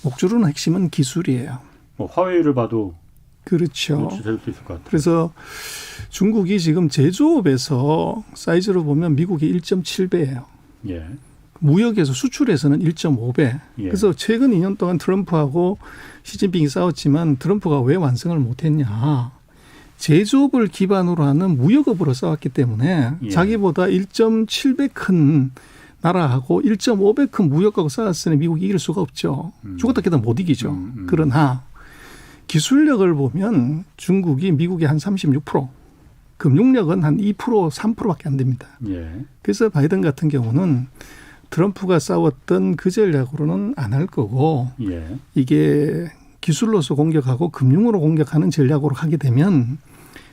목조르는 핵심은 기술이에요. 뭐 화웨이를 봐도 그렇죠. 될 수 있을 것 같아요. 그래서 중국이 지금 제조업에서 사이즈로 보면 미국이 1.7배예요. 예. 무역에서 수출에서는 1.5배. 예. 그래서 최근 2년 동안 트럼프하고 시진핑이 싸웠지만 트럼프가 왜 완성을 못했냐. 제조업을 기반으로 하는 무역업으로 싸웠기 때문에 예. 자기보다 1.7배 큰 나라하고 1.5배 큰 무역하고 싸웠으니 미국이 이길 수가 없죠. 죽었다 깨다 못 이기죠. 그러나 기술력을 보면 중국이 미국의 한 36%, 금융력은 한 2%, 3%밖에 안 됩니다. 예. 그래서 바이든 같은 경우는 트럼프가 싸웠던 그 전략으로는 안 할 거고 예. 이게 기술로서 공격하고 금융으로 공격하는 전략으로 하게 되면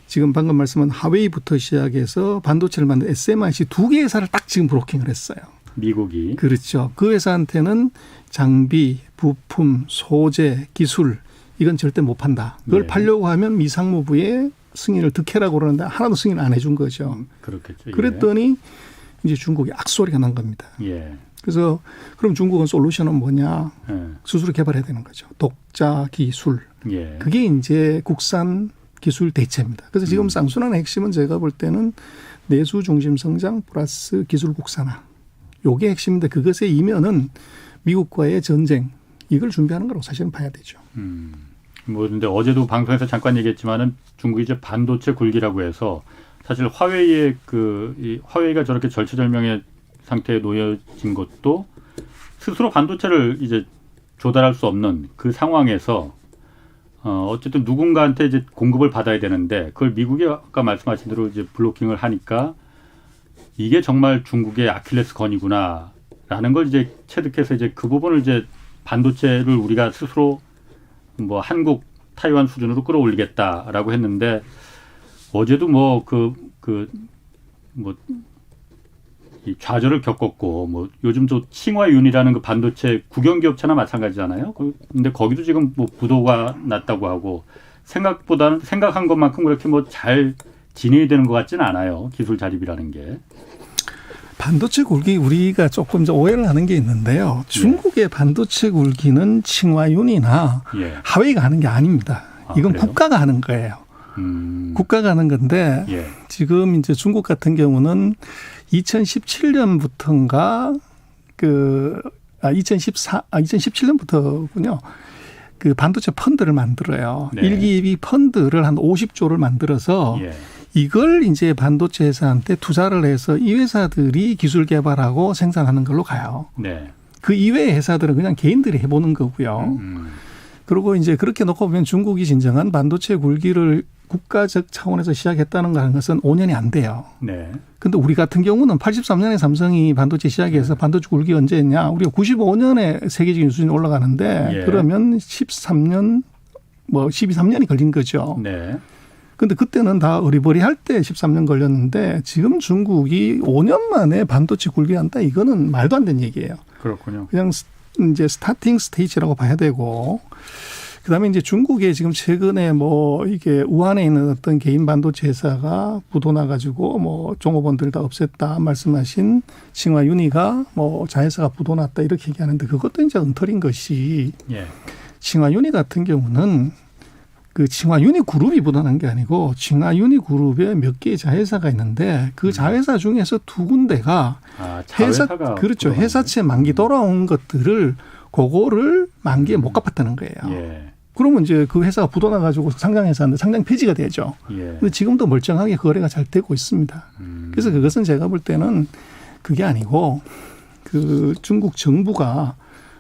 지금 방금 말씀한 하웨이부터 시작해서 반도체를 만든 SMIC 두 개 회사를 딱 지금 브로킹을 했어요. 미국이. 그렇죠. 그 회사한테는 장비, 부품, 소재, 기술 이건 절대 못 판다. 그걸 네. 팔려고 하면 미 상무부의 승인을 득해라고 그러는데 하나도 승인 안 해준 거죠. 그렇겠죠. 그랬더니 이제 중국이 악소리가 난 겁니다. 예. 그래서 그럼 중국은 솔루션은 뭐냐? 예. 스스로 개발해야 되는 거죠. 독자 기술. 예. 그게 이제 국산 기술 대체입니다. 그래서 지금 쌍순환의 핵심은 제가 볼 때는 내수 중심 성장 플러스 기술 국산화. 요게 핵심인데 그것의 이면은 미국과의 전쟁 이걸 준비하는 거라고 사실은 봐야 되죠. 뭐 근데 어제도 방송에서 잠깐 얘기했지만은 중국이 이제 반도체 굴기라고 해서 사실 화웨이의 이 화웨이가 저렇게 절체절명의 상태에 놓여진 것도 스스로 반도체를 이제 조달할 수 없는 그 상황에서 어쨌든 누군가한테 이제 공급을 받아야 되는데 그걸 미국이 아까 말씀하신 대로 이제 블로킹을 하니까 이게 정말 중국의 아킬레스건이구나라는 걸 이제 체득해서 이제 그 부분을 이제 반도체를 우리가 스스로 뭐 한국, 타이완 수준으로 끌어올리겠다라고 했는데 어제도 이 좌절을 겪었고 뭐 요즘 저 칭화윤이라는 그 반도체 국영기업체나 마찬가지잖아요. 근데 거기도 지금 뭐 부도가 났다고 하고 생각보다는 생각한 것만큼 그렇게 뭐 잘 진행이 되는 것 같지는 않아요. 기술 자립이라는 게. 반도체 굴기 우리가 조금 오해를 하는 게 있는데요. 중국의 반도체 굴기는 칭화윤이나 예. 하웨이가 하는 게 아닙니다. 이건 그래요? 국가가 하는 거예요. 국가가 하는 건데 예. 지금 이제 중국 같은 경우는 2017년부터인가 2017년부터군요. 그 반도체 펀드를 만들어요. 네. 1기, 2기 펀드를 한 50조를 만들어서 예. 이걸 이제 반도체 회사한테 투자를 해서 이 회사들이 기술 개발하고 생산하는 걸로 가요. 네. 그 이외의 회사들은 그냥 개인들이 해보는 거고요. 그리고 이제 그렇게 놓고 보면 중국이 진정한 반도체 굴기를 국가적 차원에서 시작했다는 것은 5년이 안 돼요. 네. 근데 우리 같은 경우는 83년에 삼성이 반도체 시작해서 반도체 굴기 언제 했냐? 우리가 95년에 세계적인 수준이 올라가는데 예. 그러면 13년, 12, 3년이 걸린 거죠. 네. 근데 그때는 다 어리버리할 때 13년 걸렸는데 지금 중국이 5년 만에 반도체 굴기한다 이거는 말도 안 되는 얘기예요. 그렇군요. 그냥 이제 스타팅 스테이지라고 봐야 되고 그다음에 이제 중국에 지금 최근에 뭐 이게 우한에 있는 어떤 개인 반도체 회사가 부도나 가지고 뭐 종업원들 다 없앴다 말씀하신 칭화윤이가 뭐 자회사가 부도났다 이렇게 얘기하는데 그것도 이제 엉터리인 것이 예. 칭화윤이 같은 경우는 그 칭화윤이 그룹이 부도난 게 아니고 칭화윤이 그룹에 몇 개의 자회사가 있는데 그 자회사 중에서 두 군데가 자회사가 그렇죠. 회사채 만기 돌아온 것들을 그거를 만기에 못 갚았다는 거예요. 예. 그러면 이제 그 회사가 부도나 가지고 상장회사인데 상장 폐지가 되죠. 예. 근데 지금도 멀쩡하게 거래가 잘 되고 있습니다. 그래서 그것은 제가 볼 때는 그게 아니고 그 중국 정부가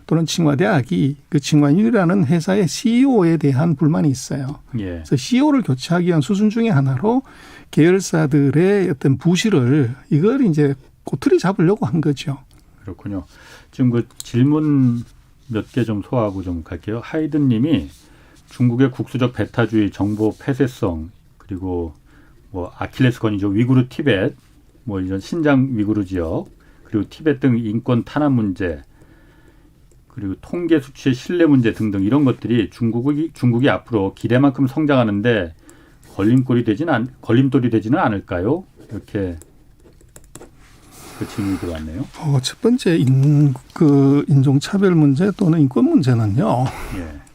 또는 칭화대학이 그 칭화윤이라는 회사의 CEO에 대한 불만이 있어요. 예. 그래서 CEO를 교체하기 위한 수순 중에 하나로 계열사들의 어떤 부실을 이걸 이제 꼬투리 잡으려고 한 거죠. 그렇군요. 지금 그 질문 몇 개 좀 소화하고 좀 갈게요. 하이든 님이 중국의 국수적 배타주의, 정보 폐쇄성, 그리고 뭐 아킬레스건이죠. 위구르 티벳, 뭐 이런 신장 위구르 지역, 그리고 티벳 등 인권 탄압 문제, 그리고 통계 수치의 신뢰 문제 등등 이런 것들이 중국이 앞으로 기대만큼 성장하는데 걸림돌이 되지는 않을까요? 이렇게 그 질문이 들어왔네요. 첫 번째 인종차별 문제 또는 인권 문제는요. 예.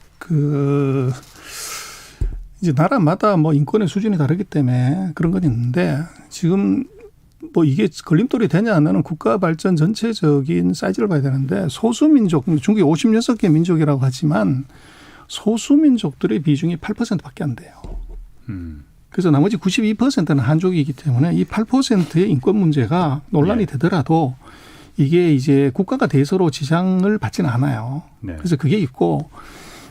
이제 나라마다 뭐 인권의 수준이 다르기 때문에 그런 건 있는데 지금 뭐 이게 걸림돌이 되냐 안 하는 국가 발전 전체적인 사이즈를 봐야 되는데 소수민족, 중국이 56개 민족이라고 하지만 소수민족들의 비중이 8%밖에 안 돼요. 그래서 나머지 92%는 한족이기 때문에 이 8%의 인권 문제가 논란이 되더라도 이게 이제 국가가 대서로 지장을 받지는 않아요. 네. 그래서 그게 있고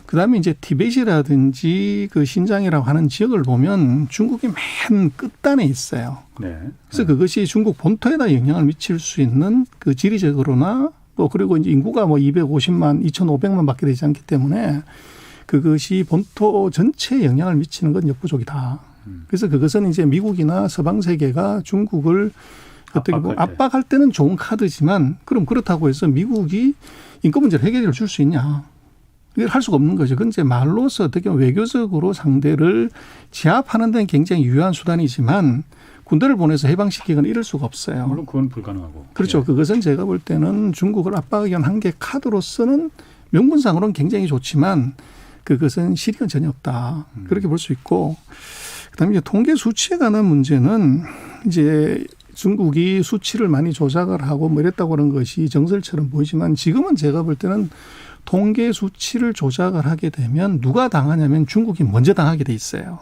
그다음에 이제 티벳이라든지 그 신장이라고 하는 지역을 보면 중국이 맨 끝단에 있어요. 네. 그래서 그것이 중국 본토에다 영향을 미칠 수 있는 그 지리적으로나 또 그리고 이제 인구가 뭐 250만, 2,500만밖에 되지 않기 때문에 그것이 본토 전체에 영향을 미치는 건 역부족이다. 그래서 그것은 이제 미국이나 서방 세계가 중국을 어떻게 보면 압박할 때는 좋은 카드지만 그럼 그렇다고 해서 미국이 인권 문제를 해결해 줄 수 있냐? 이걸 할 수가 없는 거죠. 그건 이제 말로서 어떻게 보면 외교적으로 상대를 제압하는 데는 굉장히 유효한 수단이지만 군대를 보내서 해방시키거나 이럴 수가 없어요. 물론 그건 불가능하고. 그렇죠. 예. 그것은 제가 볼 때는 중국을 압박하기 위한 한계 카드로서는 명분상으로는 굉장히 좋지만 그것은 실익은 전혀 없다. 그렇게 볼 수 있고 그다음에 이제 통계 수치에 관한 문제는 이제 중국이 수치를 많이 조작을 하고 뭐 이랬다고 하는 것이 정설처럼 보이지만 지금은 제가 볼 때는 통계 수치를 조작을 하게 되면 누가 당하냐면 중국이 먼저 당하게 돼 있어요.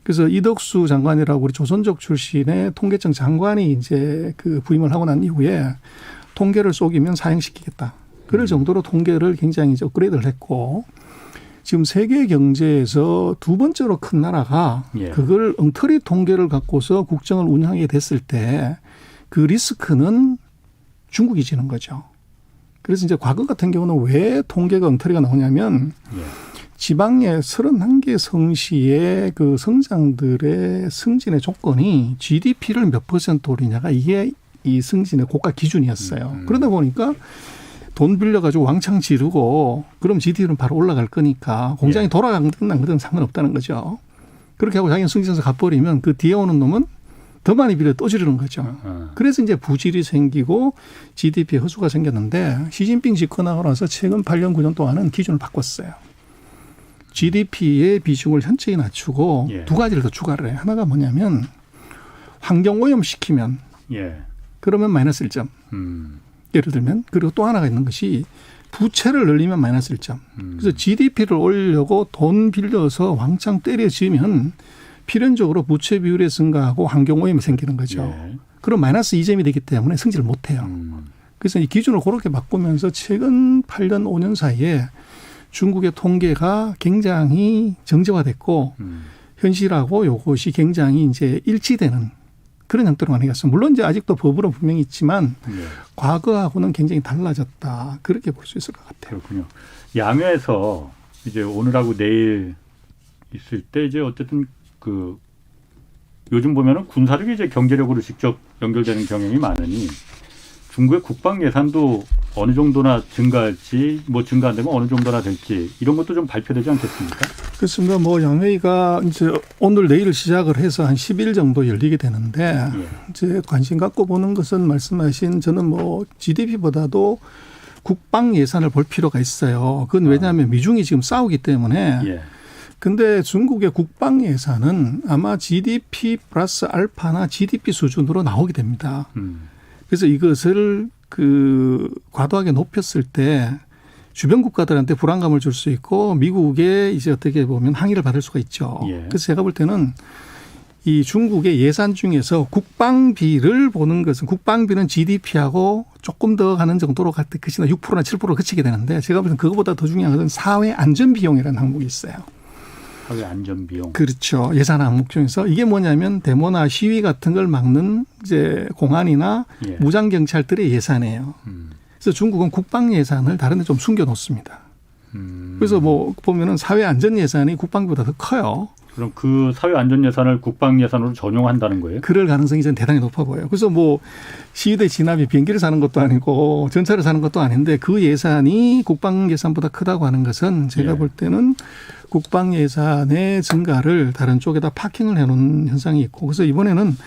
그래서 이덕수 장관이라고 우리 조선족 출신의 통계청 장관이 이제 그 부임을 하고 난 이후에 통계를 속이면 사형시키겠다. 그럴 정도로 통계를 굉장히 이제 업그레이드를 했고 지금 세계 경제에서 두 번째로 큰 나라가 그걸 엉터리 통계를 갖고서 국정을 운영하게 됐을 때 그 리스크는 중국이 지는 거죠. 그래서 이제 과거 같은 경우는 왜 통계가 엉터리가 나오냐면 지방의 31개 성시의 그 성장들의 승진의 조건이 GDP를 몇 % 오르냐가 이게 이 승진의 고가 기준이었어요. 그러다 보니까 돈 빌려가지고 왕창 지르고 그럼 GDP는 바로 올라갈 거니까 공장이 돌아가든 안 그든 상관없다는 거죠. 그렇게 하고 자기는 승진해서 갚버리면 그 뒤에 오는 놈은 더 많이 빌려 또 지르는 거죠. 그래서 이제 부질이 생기고 GDP에 허수가 생겼는데 시진핑 집권하고 나서 최근 8년 9년 동안은 기준을 바꿨어요. GDP의 비중을 현저히 낮추고 두 가지를 더 추가를 해요. 하나가 뭐냐면 환경오염 시키면 그러면 마이너스 1점. 예를 들면 그리고 또 하나가 있는 것이 부채를 늘리면 마이너스 1점. 그래서 GDP를 올리려고 돈 빌려서 왕창 때려 지으면 필연적으로 부채 비율이 증가하고 환경오염이 생기는 거죠. 그럼 마이너스 2점이 되기 때문에 승진을 못해요. 그래서 이 기준을 그렇게 바꾸면서 최근 8년 5년 사이에 중국의 통계가 굉장히 정제화됐고 현실하고 이것이 굉장히 이제 일치되는 그런 형태로 많이 갔어요. 물론 이제 아직도 법으로 분명히 있지만 과거하고는 굉장히 달라졌다. 그렇게 볼 수 있을 것 같아요. 그렇군요. 양회에서 이제 오늘하고 내일 있을 때 이제 어쨌든 그 요즘 보면은 군사력이 이제 경제력으로 직접 연결되는 경향이 많으니 중국의 국방 예산도 어느 정도나 증가할지 뭐 증가 안 되면 어느 정도나 될지 이런 것도 좀 발표되지 않겠습니까? 그렇습니다. 뭐 양회의가 이제 오늘 내일 시작을 해서 한 10일 정도 열리게 되는데 이제 관심 갖고 보는 것은 말씀하신 저는 뭐 GDP보다도 국방 예산을 볼 필요가 있어요. 그건 왜냐하면 미중이 지금 싸우기 때문에. 근데 중국의 국방 예산은 아마 GDP 플러스 알파나 GDP 수준으로 나오게 됩니다. 그래서 이것을 그 과도하게 높였을 때 주변 국가들한테 불안감을 줄 수 있고 미국에 이제 어떻게 보면 항의를 받을 수가 있죠. 그래서 제가 볼 때는 이 중국의 예산 중에서 국방비를 보는 것은 국방비는 GDP하고 조금 더 가는 정도로 갈 때 그치나 6%나 7% 그치게 되는데 제가 볼 때는 그거보다 더 중요한 것은 사회 안전 비용이라는 항목이 있어요. 사회 안전 비용. 그렇죠. 예산 항목 중에서 이게 뭐냐면 데모나 시위 같은 걸 막는 이제 공안이나 무장 경찰들의 예산이에요. 그래서 중국은 국방 예산을 다른 데 좀 숨겨 놓습니다. 그래서 뭐 보면은 사회 안전 예산이 국방비보다 더 커요. 그럼 그 사회 안전 예산을 국방 예산으로 전용한다는 거예요? 그럴 가능성이 저는 대단히 높아 보여요. 그래서 뭐 시위대 진압이 비행기를 사는 것도 아니고 전차를 사는 것도 아닌데 그 예산이 국방 예산보다 크다고 하는 것은 제가 볼 때는 국방 예산의 증가를 다른 쪽에다 파킹을 해놓은 현상이 있고 그래서 이번에는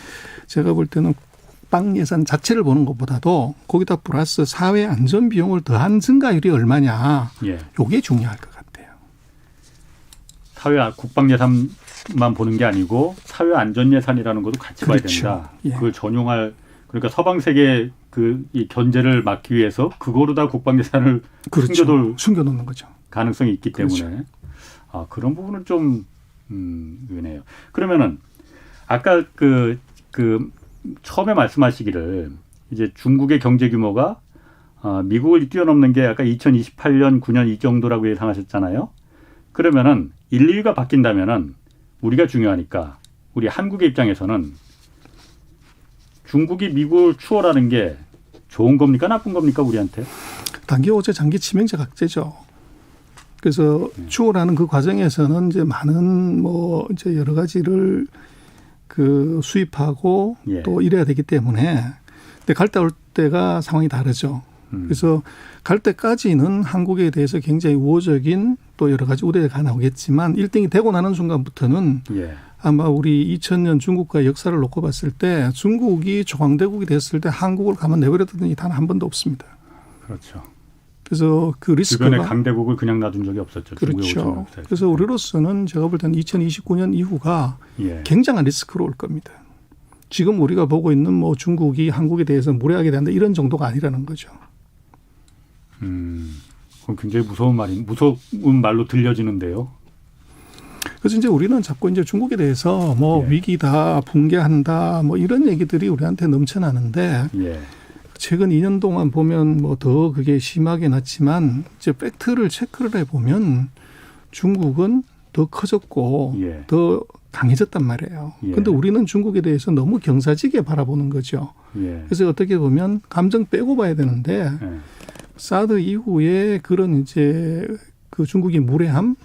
제가 볼 때는 국방 예산 자체를 보는 것보다도 거기다 플러스 사회 안전 비용을 더한 증가율이 얼마냐 이게 중요할 것 같아요. 사회 국방 예산만 보는 게 아니고 사회 안전 예산이라는 것도 같이 봐야 된다. 그걸 전용할 그러니까 서방 세계 그 이 견제를 막기 위해서 그거로 다 국방 예산을 숨겨놓는 거죠. 가능성이 있기 때문에 아 그런 부분은 좀 의외네요. 그러면은 아까 그 처음에 말씀하시기를 이제 중국의 경제 규모가 미국을 뛰어넘는 게 아까 2028년 9년 이 정도라고 예상하셨잖아요. 그러면은 1, 2가 바뀐다면은 우리가 중요하니까 우리 한국의 입장에서는 중국이 미국을 추월하는 게 좋은 겁니까 나쁜 겁니까 우리한테? 단기 호재 장기 치명적 악재죠. 그래서 추월하는 그 과정에서는 이제 많은 뭐 이제 여러 가지를 그 수입하고 또 이래야 되기 때문에 근데 갈 때 올 때가 상황이 다르죠. 그래서 갈 때까지는 한국에 대해서 굉장히 우호적인 또 여러 가지 우대가 나오겠지만 1등이 되고 나는 순간부터는 아마 우리 2000년 중국과의 역사를 놓고 봤을 때 중국이 조강대국이 됐을 때 한국을 가만 내버려둔 적이 단 한 번도 없습니다. 그렇죠. 그래서 그 리스크가. 주변에 강대국을 그냥 놔둔 적이 없었죠. 그렇죠. 그래서 우리로서는 제가 볼 때는 2029년 이후가 굉장한 리스크로 올 겁니다. 지금 우리가 보고 있는 뭐 중국이 한국에 대해서 무례하게 된다 이런 정도가 아니라는 거죠. 그럼 굉장히 무서운 말로 들려지는데요. 그래서 이제 우리는 자꾸 이제 중국에 대해서 뭐 위기다, 붕괴한다, 뭐 이런 얘기들이 우리한테 넘쳐나는데 최근 2년 동안 보면 뭐 더 그게 심하게 났지만 이제 팩트를 체크를 해보면 중국은 더 커졌고 더 강해졌단 말이에요. 그런데 우리는 중국에 대해서 너무 경사지게 바라보는 거죠. 그래서 어떻게 보면 감정 빼고 봐야 되는데 사드 이후에 그런 이제 그 중국의 무례함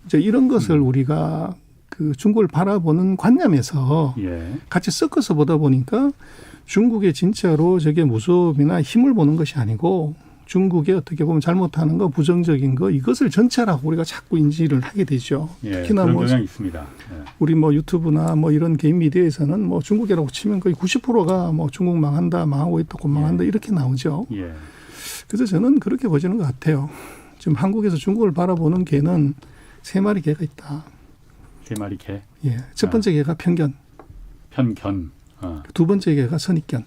이제 이런 것을 우리가 그 중국을 바라보는 관념에서 같이 섞어서 보다 보니까 중국의 진짜로 저게 무서움이나 힘을 보는 것이 아니고 중국의 어떻게 보면 잘못하는 거 부정적인 거 이것을 전체라고 우리가 자꾸 인지를 하게 되죠. 특히나 그런 뭐 경향이 있습니다. 우리 뭐 유튜브나 뭐 이런 개인 미디어에서는 뭐 중국이라고 치면 거의 90%가 뭐 중국 망한다, 망하고 있다, 곧 망한다 이렇게 나오죠. 그래서 저는 그렇게 보시는 것 같아요. 지금 한국에서 중국을 바라보는 개는 3마리 개가 있다. 3마리 개? 첫 번째 개가 편견. 두 번째 개가 선입견.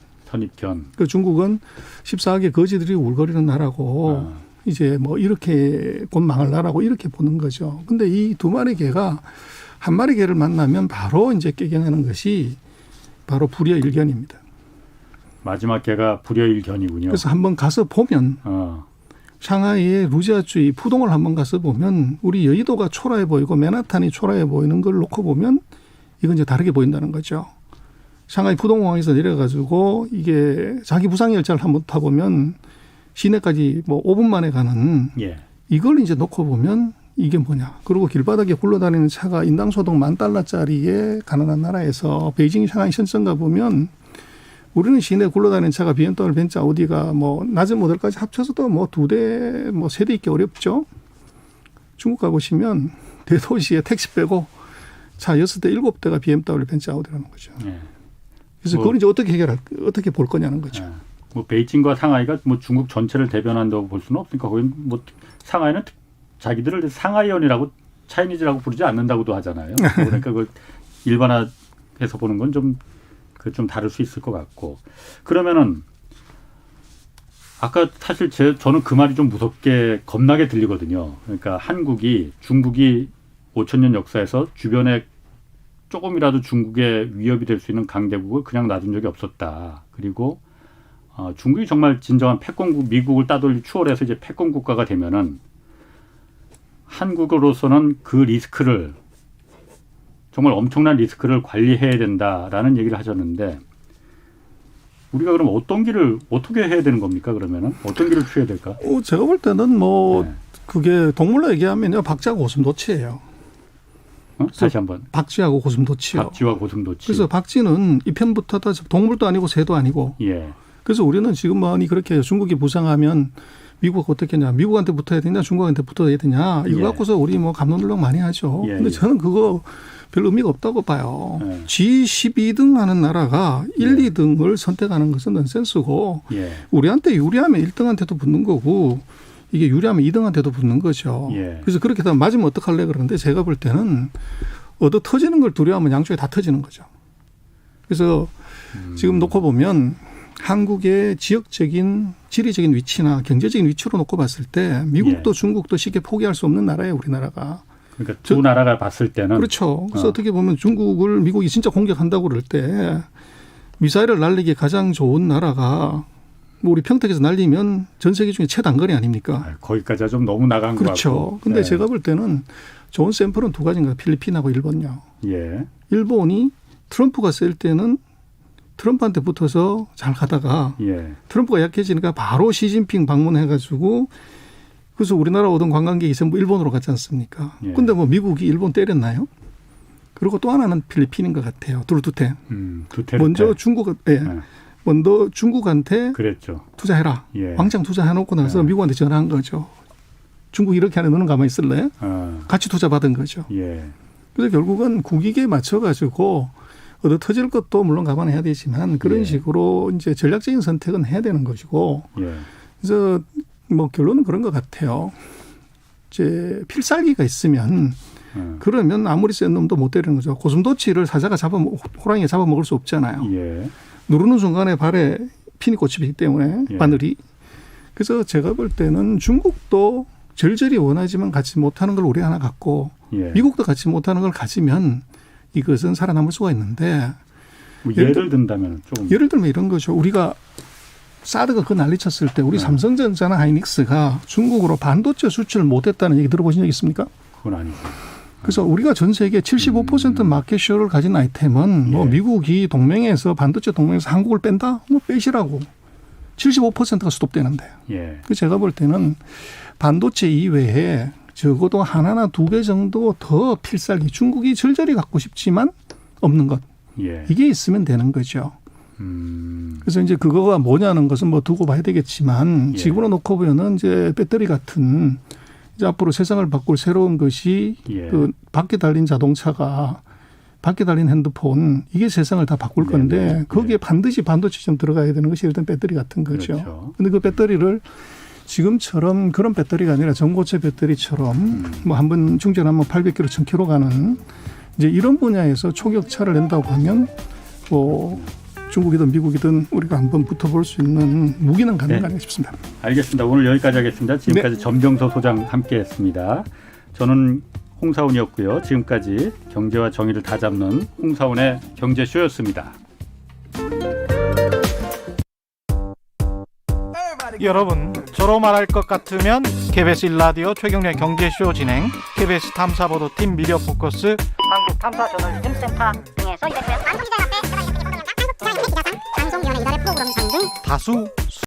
그 중국은 14억의 거지들이 울거리는 나라고 이제 뭐 이렇게 곧 망할 나라고 이렇게 보는 거죠. 근데 이 2마리 개가 1마리 개를 만나면 바로 이제 깨갱하는 것이 바로 불여일견입니다. 마지막 개가 불여일견이군요. 그래서 한번 가서 보면 상하이의 루지아주의 푸동을 한번 가서 보면 우리 여의도가 초라해 보이고 맨하탄이 초라해 보이는 걸 놓고 보면 이건 이제 다르게 보인다는 거죠. 상하이 푸동공항에서 내려가지고 이게 자기 부상 열차를 한번 타보면 시내까지 뭐 5분 만에 가는 이걸 이제 놓고 보면 이게 뭐냐. 그리고 길바닥에 굴러다니는 차가 인당 소득 $10,000,000짜리의 가난한 나라에서 베이징, 샹하이, 션성가 보면 우리는 시내 굴러다니는 차가 BMW, 벤츠, 아우디가 뭐 낮은 모델까지 합쳐서도 뭐 2대, 뭐 3대 있기 어렵죠. 중국 가보시면 대도시에 택시 빼고 차 6대, 7대가 BMW, 벤츠, 아우디라는 거죠. 네. 그래서 그걸 이제 어떻게 볼 거냐는 거죠. 네. 뭐 베이징과 상하이가 뭐 중국 전체를 대변한다고 볼 수는 없으니까 거기 뭐 상하이는 자기들을 상하이언이라고 차이니즈라고 부르지 않는다고도 하잖아요. 그러니까 그걸 일반화해서 보는 건 좀 다를 수 있을 것 같고. 그러면은 아까 사실 저는 그 말이 좀 무섭게 겁나게 들리거든요. 그러니까 중국이 5,000년 역사에서 주변에 조금이라도 중국에 위협이 될 수 있는 강대국을 그냥 놔둔 적이 없었다. 그리고 중국이 정말 진정한 패권국, 미국을 따돌리 추월해서 이제 패권 국가가 되면은 한국으로서는 그 리스크를 정말 엄청난 리스크를 관리해야 된다라는 얘기를 하셨는데 우리가 그럼 어떻게 해야 되는 겁니까? 그러면은 어떤 길을 취해야 될까? 제가 볼 때는 그게 동물로 얘기하면요, 박쥐하고 고슴도치예요. 다시 한번. 박쥐하고 고슴도치요. 박쥐와 고슴도치. 그래서 박쥐는 잎편부터 다 동물도 아니고 새도 아니고. 예. 그래서 우리는 지금 많이 그렇게 중국이 부상하면 미국은 어떻게 했냐, 미국한테 붙어야 되냐, 중국한테 붙어야 되냐, 이거 갖고서 우리 뭐 감론을박 많이 하죠. 근데 저는 그거 별 의미가 없다고 봐요. G12등 하는 나라가 1, 2등을 선택하는 것은 넌센스고 우리한테 유리하면 1등한테도 붙는 거고 이게 유리하면 2등한테도 붙는 거죠. 그래서 그렇게 다 맞으면 어떡할래 그러는데 제가 볼 때는 얻어 터지는 걸 두려워하면 양쪽에 다 터지는 거죠. 그래서 지금 놓고 보면 한국의 지역적인 지리적인 위치나 경제적인 위치로 놓고 봤을 때 미국도 중국도 쉽게 포기할 수 없는 나라예요, 우리나라가. 그러니까 두 나라가 봤을 때는. 그렇죠. 그래서 어떻게 보면 중국을 미국이 진짜 공격한다고 그럴 때 미사일을 날리기 가장 좋은 나라가 뭐 우리 평택에서 날리면 전 세계 중에 최단거리 아닙니까? 거기까지가 좀 너무 나간 것 같고. 그렇죠. 근데 제가 볼 때는 좋은 샘플은 두 가지인가, 필리핀하고 일본요. 일본이 트럼프가 셀 때는 트럼프한테 붙어서 잘 가다가 트럼프가 약해지니까 바로 시진핑 방문해가지고 그래서 우리나라 오던 관광객이 전부 일본으로 갔지 않습니까? 근데 뭐 미국이 일본 때렸나요? 그리고 또 하나는 필리핀인 것 같아요. 두테. 먼저 먼저 중국한테 그랬죠. 투자해라. 왕창 투자해놓고 나서 미국한테 전화한 거죠. 중국 이렇게 하는 너는 가만히 있을래? 같이 투자 받은 거죠. 그래서 결국은 국익에 맞춰가지고 얻어 터질 것도 물론 감안해야 되지만 그런 식으로 이제 전략적인 선택은 해야 되는 것이고 그래서 뭐 결론은 그런 것 같아요. 이제 필살기가 있으면 그러면 아무리 센 놈도 못 때리는 거죠. 고슴도치를 사자가 호랑이가 잡아먹을 수 없잖아요. 누르는 순간에 발에 핀이 꽂히기 때문에 바늘이. 그래서 제가 볼 때는 중국도 절절히 원하지만 갖지 못하는 걸 우리 하나 갖고 미국도 갖지 못하는 걸 가지면 이것은 살아남을 수가 있는데. 뭐 예를 든다면 조금. 예를 들면 이런 거죠. 우리가 사드가 그 난리쳤을 때 우리 삼성전자나 하이닉스가 중국으로 반도체 수출을 못했다는 얘기 들어보신 적 있습니까? 그건 아니죠. 그래서 우리가 전 세계 75% 마켓쇼를 가진 아이템은 뭐 미국이 동맹에서 반도체 동맹에서 한국을 뺀다? 뭐 빼시라고. 75%가 수독되는데. 그래서 제가 볼 때는 반도체 이외에 적어도 하나나 두 개 정도 더 필살기, 중국이 절절히 갖고 싶지만 없는 것. 이게 있으면 되는 거죠. 그래서 이제 그거가 뭐냐는 것은 뭐 두고 봐야 되겠지만 지금으로 놓고 보면은 이제 배터리 같은 이제 앞으로 세상을 바꿀 새로운 것이 그 밖에 달린 자동차가 밖에 달린 핸드폰 이게 세상을 다 바꿀 건데 거기에 반드시 반도체 좀 들어가야 되는 것이 일단 배터리 같은 거죠. 그런데 그 배터리를 지금처럼 그런 배터리가 아니라 전고체 배터리처럼 뭐 한 번 충전하면 800km, 1000km 가는 이제 이런 분야에서 초격차를 낸다고 하면 뭐 중국이든 미국이든 우리가 한번 붙어볼 수 있는 무기는 가능한 거 아닌가 싶습니다. 알겠습니다. 오늘 여기까지 하겠습니다. 지금까지 점경서 소장 함께했습니다. 저는 홍사훈이었고요. 지금까지 경제와 정의를 다 잡는 홍사훈의 경제쇼였습니다. 여러분, 저로 말할 것 같으면 KBS 1라디오 최경련의 경제쇼 진행, KBS 탐사보도팀 미디어 포커스, 한국탐사저널리즘 센터 등에서 방송위원회 이달의 프로그램상 등 다수